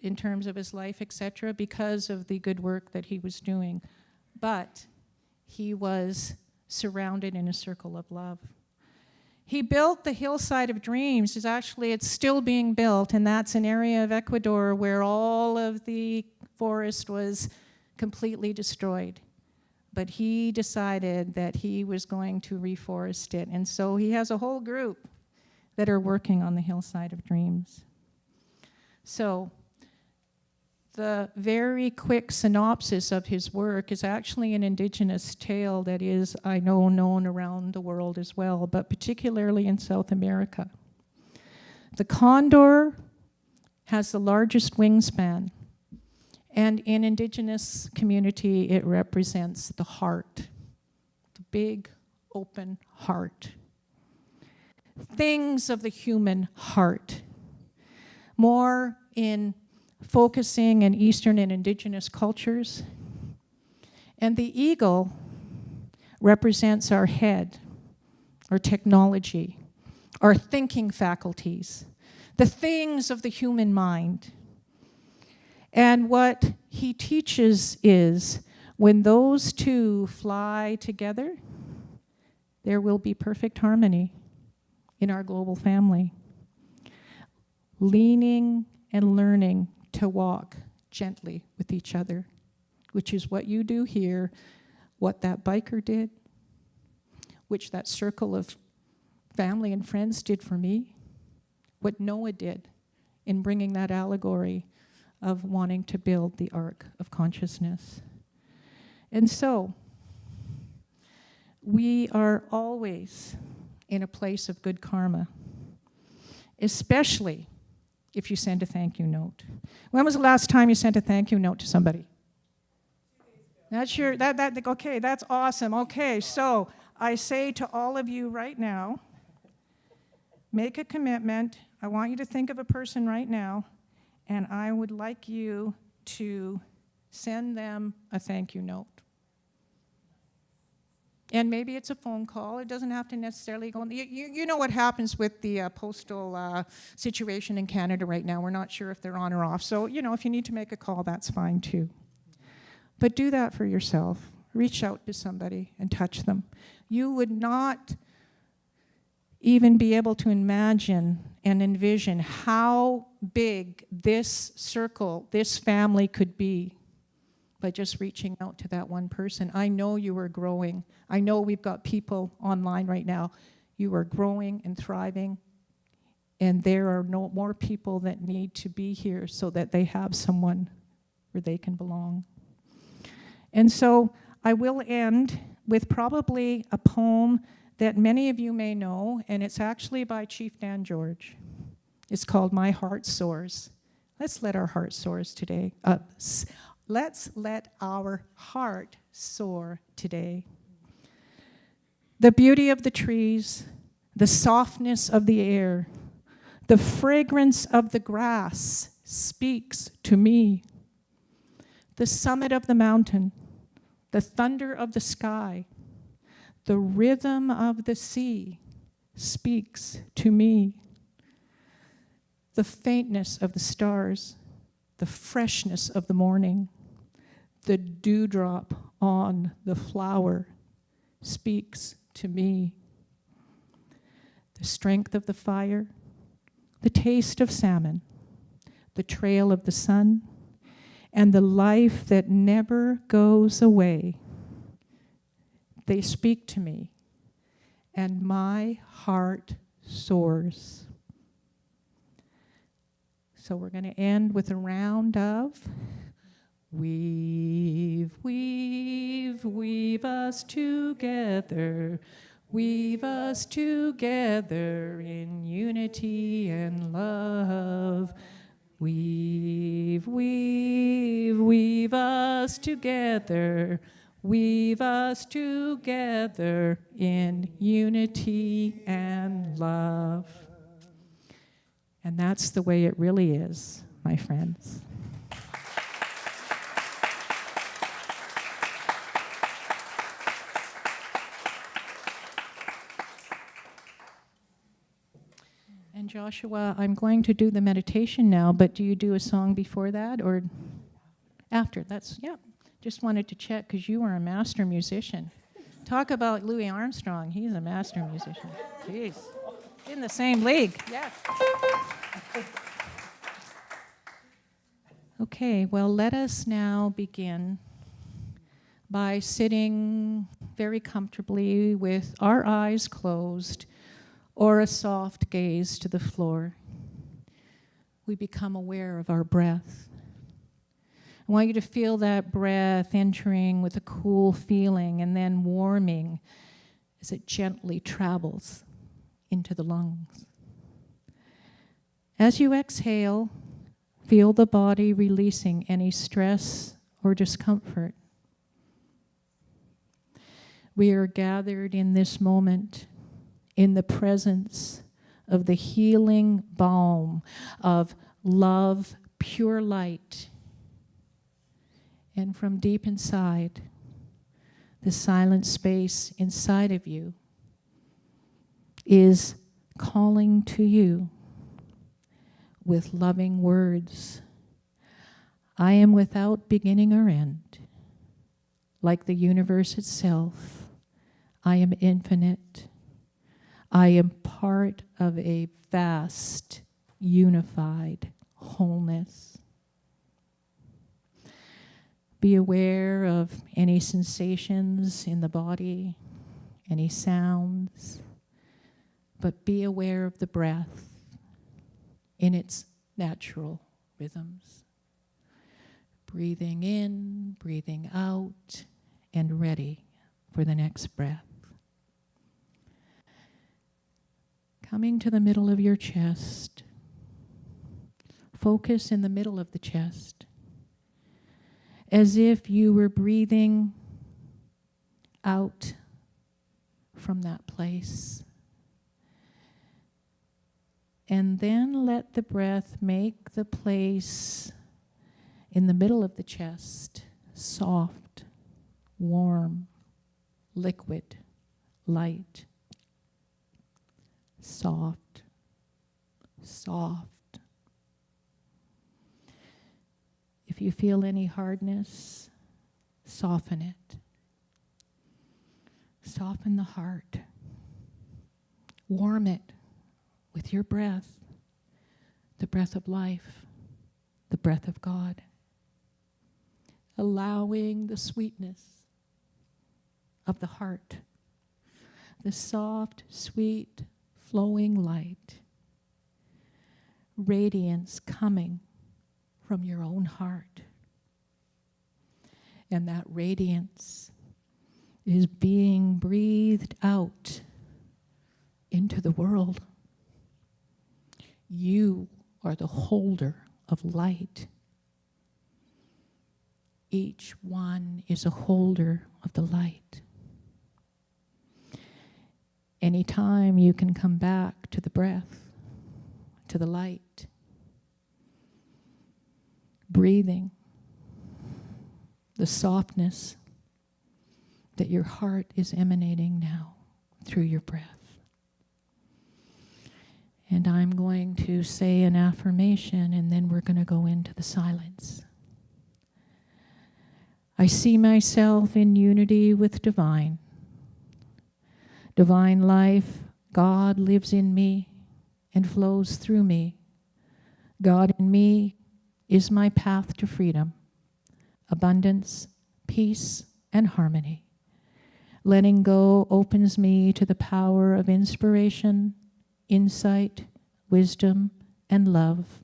in terms of his life, etc., because of the good work that he was doing. But he was surrounded in a circle of love. He built the Hillside of Dreams. It's still being built, and that's an area of Ecuador where all of the forest was completely destroyed. But he decided that he was going to reforest it, and so he has a whole group that are working on the Hillside of Dreams. So the very quick synopsis of his work is actually an indigenous tale that is, I know, known around the world as well, but particularly in South America. The condor has the largest wingspan, and in indigenous community, it represents the heart, the big, open heart. Things of the human heart. More in focusing in Eastern and indigenous cultures. And the eagle represents our head, our technology, our thinking faculties, the things of the human mind. And what he teaches is when those two fly together, there will be perfect harmony in our global family. Leaning and learning to walk gently with each other, which is what you do here, what that biker did, which that circle of family and friends did for me, what Noah did in bringing that allegory of wanting to build the Ark of Consciousness. And so, we are always in a place of good karma, especially if you send a thank you note. When was the last time you sent a thank you note to somebody? Okay, that's awesome. Okay, so I say to all of you right now, make a commitment. I want you to think of a person right now, and I would like you to send them a thank you note. And maybe it's a phone call. It doesn't have to necessarily go. You know what happens with the postal situation in Canada right now. We're not sure if they're on or off. So, if you need to make a call, that's fine too. But do that for yourself. Reach out to somebody and touch them. You would not even be able to imagine and envision how big this circle, this family could be by just reaching out to that one person. I know you are growing. I know we've got people online right now. You are growing and thriving, and there are no more people that need to be here so that they have someone where they can belong. And so I will end with probably a poem that many of you may know, and it's actually by Chief Dan George. It's called My Heart Soars. Let's let our heart soars today. Let's let our heart soar today. The beauty of the trees, the softness of the air, the fragrance of the grass speaks to me. The summit of the mountain, the thunder of the sky, the rhythm of the sea speaks to me. The faintness of the stars, the freshness of the morning, the dewdrop on the flower speaks to me. The strength of the fire, the taste of salmon, the trail of the sun, and the life that never goes away. They speak to me, and my heart soars. So we're going to end with a round of weave, weave, weave us together. Weave us together in unity and love. Weave, weave, weave us together. Weave us together in unity and love. And that's the way it really is, my friends. And Joshua, I'm going to do the meditation now, but do you do a song before that or after? Just wanted to check because you are a master musician. Talk about Louis Armstrong. He's a master musician. Jeez. In the same league. Yes. Okay, well, let us now begin by sitting very comfortably with our eyes closed or a soft gaze to the floor. We become aware of our breath. I want you to feel that breath entering with a cool feeling and then warming as it gently travels into the lungs. As you exhale, feel the body releasing any stress or discomfort. We are gathered in this moment in the presence of the healing balm of love, pure light. And from deep inside, the silent space inside of you is calling to you with loving words. I am without beginning or end. Like the universe itself, I am infinite. I am part of a vast, unified wholeness. Be aware of any sensations in the body, any sounds, but be aware of the breath in its natural rhythms. Breathing in, breathing out, and ready for the next breath. Coming to the middle of your chest. Focus in the middle of the chest, as if you were breathing out from that place. And then let the breath make the place in the middle of the chest, soft, warm, liquid, light, soft, soft. If you feel any hardness, soften it. Soften the heart. Warm it with your breath, the breath of life, the breath of God, allowing the sweetness of the heart, the soft, sweet, flowing light, radiance coming from your own heart. And that radiance is being breathed out into the world. You are the holder of light. Each one is a holder of the light. Anytime you can come back to the breath, to the light, breathing, the softness that your heart is emanating now through your breath. And I'm going to say an affirmation, and then we're going to go into the silence. I see myself in unity with divine. Divine life, God lives in me and flows through me. God in me is my path to freedom, abundance, peace, and harmony. Letting go opens me to the power of inspiration, insight, wisdom, and love.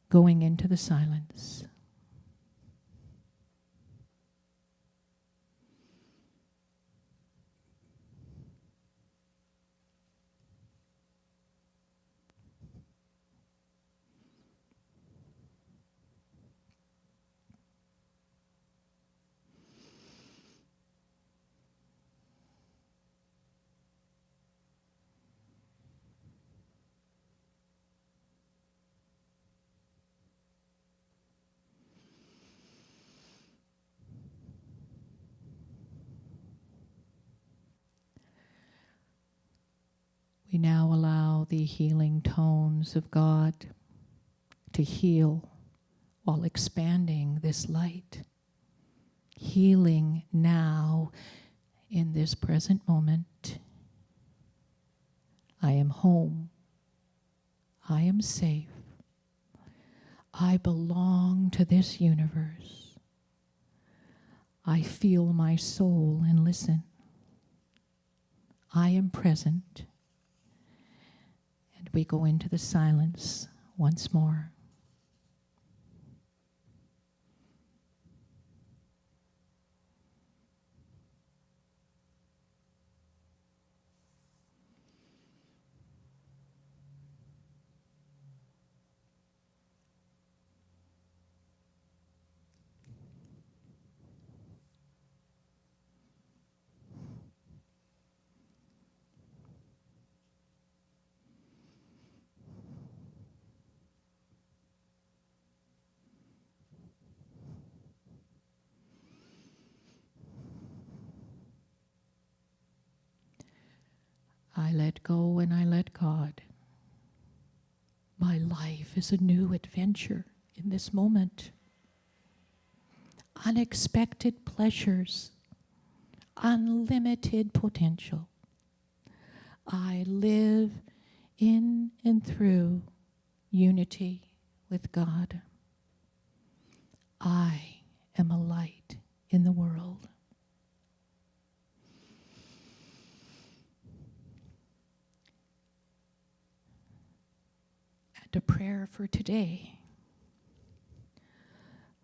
Going into the silence. We now allow the healing tones of God to heal while expanding this light. Healing now in this present moment. I am home. I am safe. I belong to this universe. I feel my soul and listen. I am present. And we go into the silence once more. I let go and I let God. My life is a new adventure in this moment. Unexpected pleasures, unlimited potential. I live in and through unity with God. I am a light in the world. A prayer for today.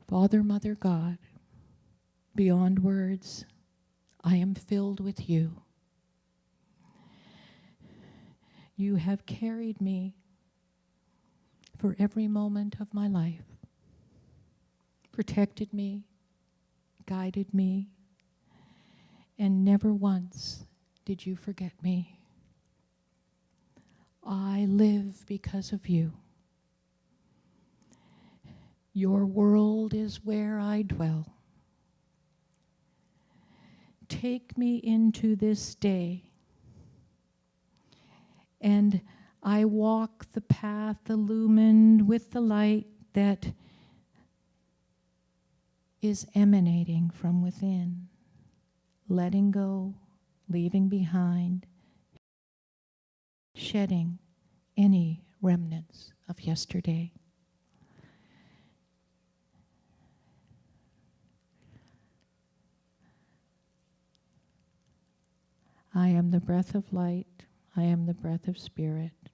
Father, Mother, God, beyond words, I am filled with you. You have carried me for every moment of my life, protected me, guided me, and never once did you forget me. I live because of you. Your world is where I dwell. Take me into this day, and I walk the path illumined with the light that is emanating from within, letting go, leaving behind, shedding any remnants of yesterday. I am the breath of light. I am the breath of spirit.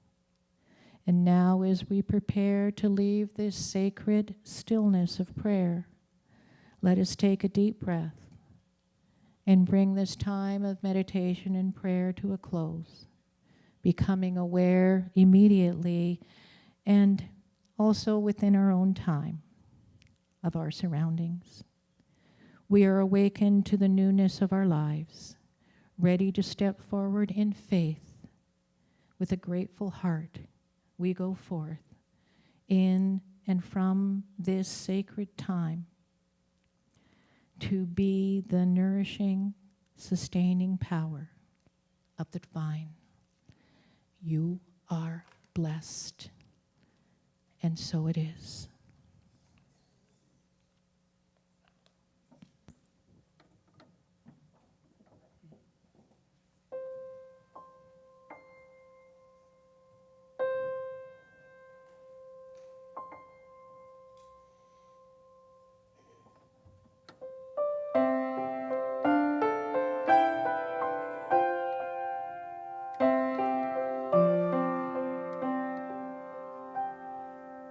And now, as we prepare to leave this sacred stillness of prayer, let us take a deep breath and bring this time of meditation and prayer to a close, becoming aware immediately and also within our own time of our surroundings. We are awakened to the newness of our lives, ready to step forward in faith. With a grateful heart, we go forth in and from this sacred time to be the nourishing, sustaining power of the divine. You are blessed, and so it is.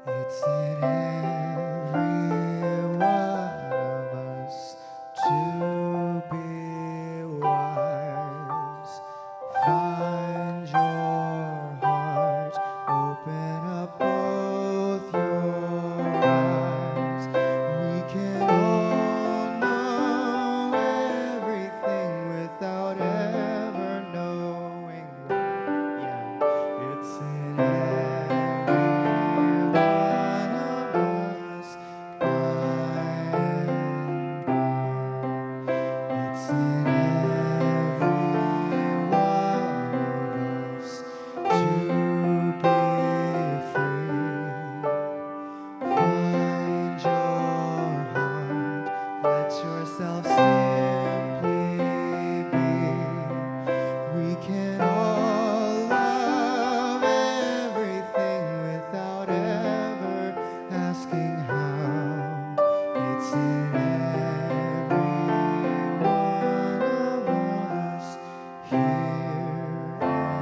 It's in every one of us to be wise. Find your heart, open up both your eyes. We can all know everything without ever knowing. Yeah, it's in every one of us, by and by. It's in every one of us to be free. Find your heart, let yourself simply be. We can all love everything without ever asking how. It's in every one of us, here and now.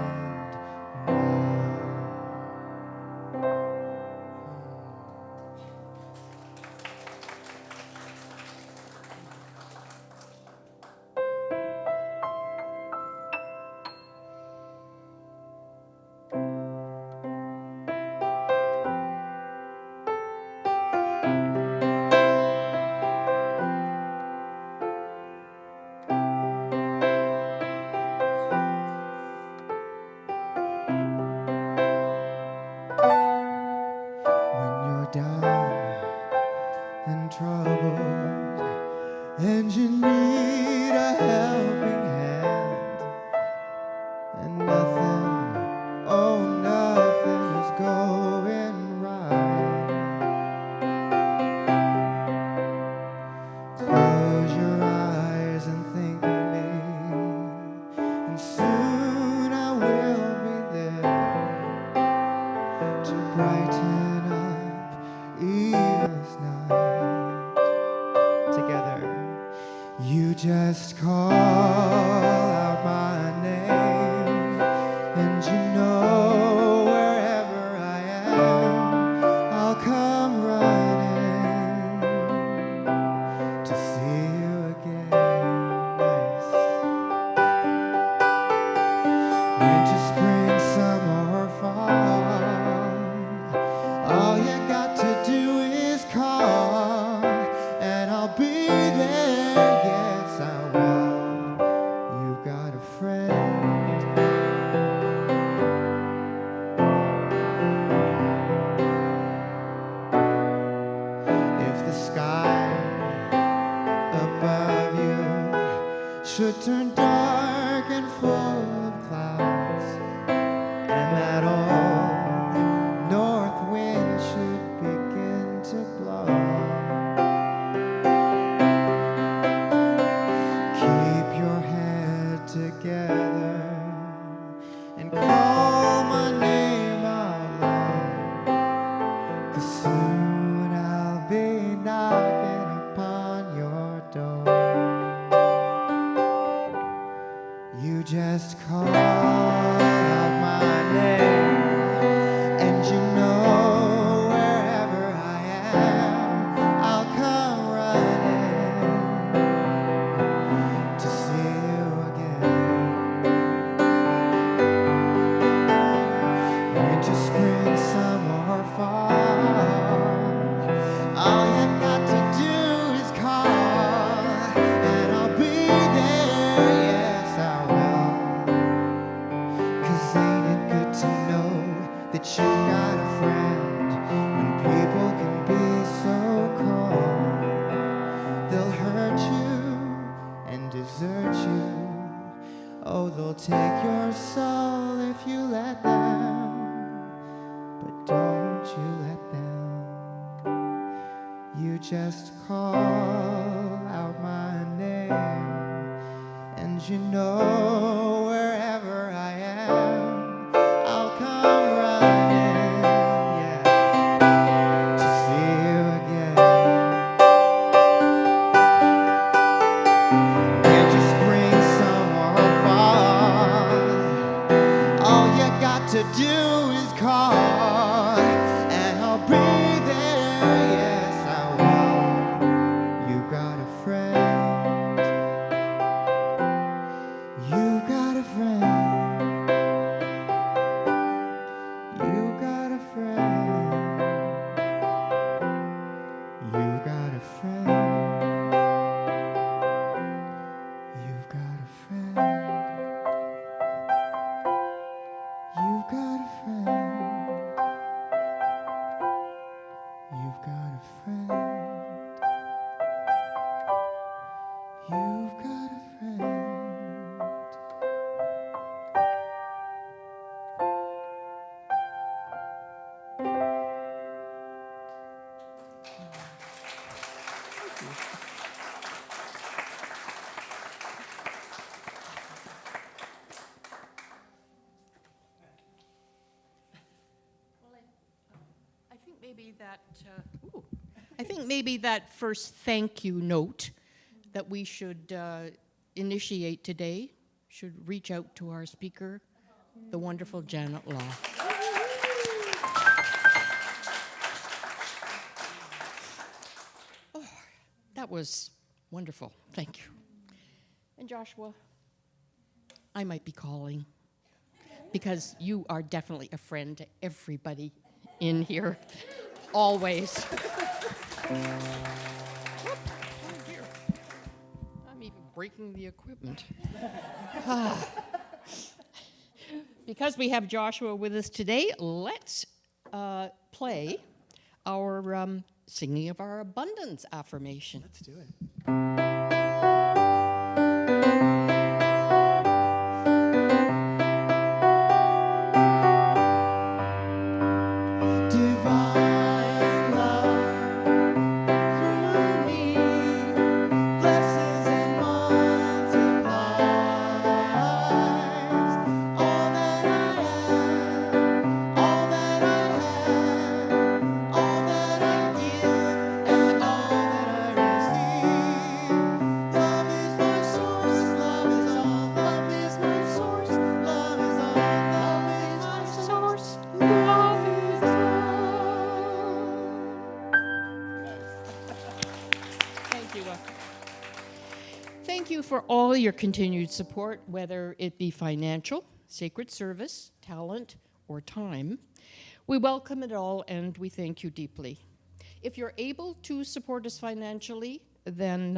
When you're down and troubled and you need a helping hand, and nothing, oh nothing is going right. Close your eyes and think of me, and soon I will be there to brighten up evil's night. Together, you just call out my name, and you know wherever I am, I'll come running to see you again. Nice. Winter, spring, summer, or fall, all you got to do is call, and I'll be there. Yes, I will. You should turn dark and full of clouds, and that old north wind should begin to blow. Keep your head together and call my name out loud, 'cause soon I'll be knocking upon your door. You just call out my name, and you know wherever I am, I'll come running to see you again. Winter, spring, summer, or fall, all you got to do is call, and I'll be there, yes I will. 'Cause ain't it good to know that you've got a friend when people can be so cold? They'll hurt you and desert you. Oh, they'll take your soul if you let them, but don't you let them. You just call out my name, and you know wherever I am, I'll come running, yeah, to see you again. Winter, spring, summer, or fall, all you got to do is call, and I'll be there, yes I will. You got a friend, you got a friend, you got a friend, you got a friend, you've got a friend, you've got a friend, you've got a friend, you've got a friend. I think maybe that first thank you note that we should initiate today should reach out to our speaker, the wonderful Janet Law. Oh, that was wonderful. Thank you. And Joshua, I might be calling because you are definitely a friend to everybody in here, always. Whoop. Oh dear. I'm even breaking the equipment. Because we have Joshua with us today, let's play our singing of our abundance affirmation. Let's do it. Divine love through me blesses and multiplies all that I am, all that I have, all that I give, and all that I receive. Love is my source, love is all, love is my source, love is all, love is my source, love is all. Thank you. Thank you for all your continued support, whether it be financial, sacred service, talent, or time. We welcome it all and we thank you deeply. If you're able to support us financially, then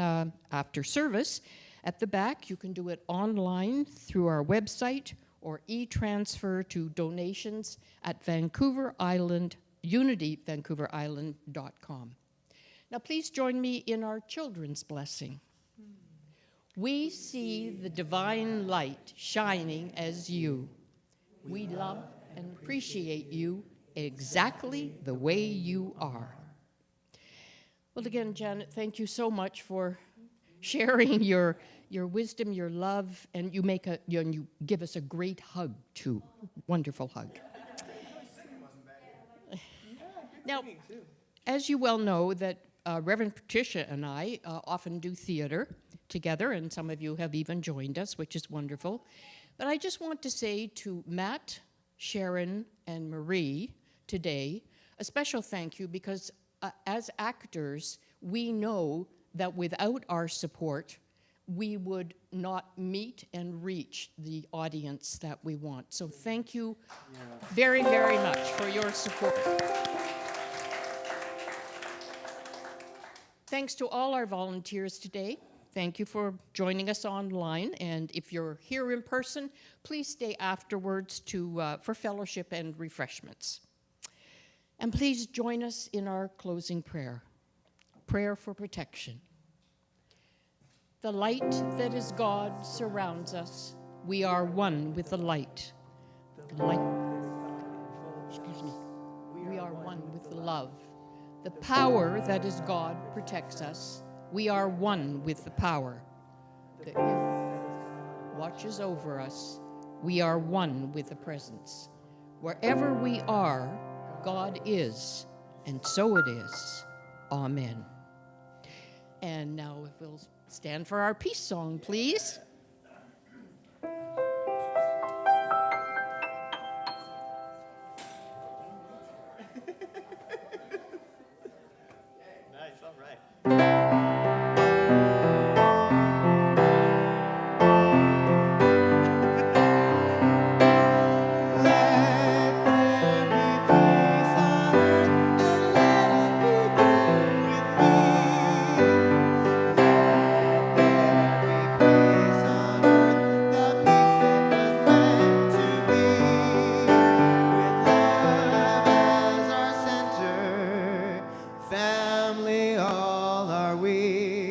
after service, at the back, you can do it online through our website or e-transfer to donations at Vancouver Island, unityvancouverisland.com. Now please join me in our children's blessing. We see the divine light shining as you. We love and appreciate you exactly the way you are. Well, again, Janet, thank you so much for sharing your wisdom, your love, and you give us a great hug too. Wonderful hug. Now, as you well know, that Reverend Patricia and I often do theater together, and some of you have even joined us, which is wonderful. But I just want to say to Matt, Sharon, and Marie today, a special thank you, because as actors, we know that without our support, we would not meet and reach the audience that we want. So thank you very, very much for your support. Thanks to all our volunteers today. Thank you for joining us online. And if you're here in person, please stay afterwards for fellowship and refreshments. And please join us in our closing prayer. Prayer for protection. The light that is God surrounds us. We are one with the light. The light, we are one with the love. The power that is God protects us. We are one with the power. The if watches over us. We are one with the presence. Wherever we are, God is, and so it is. Amen. And now if we'll stand for our peace song, please. Nice, all right. Family, all are we.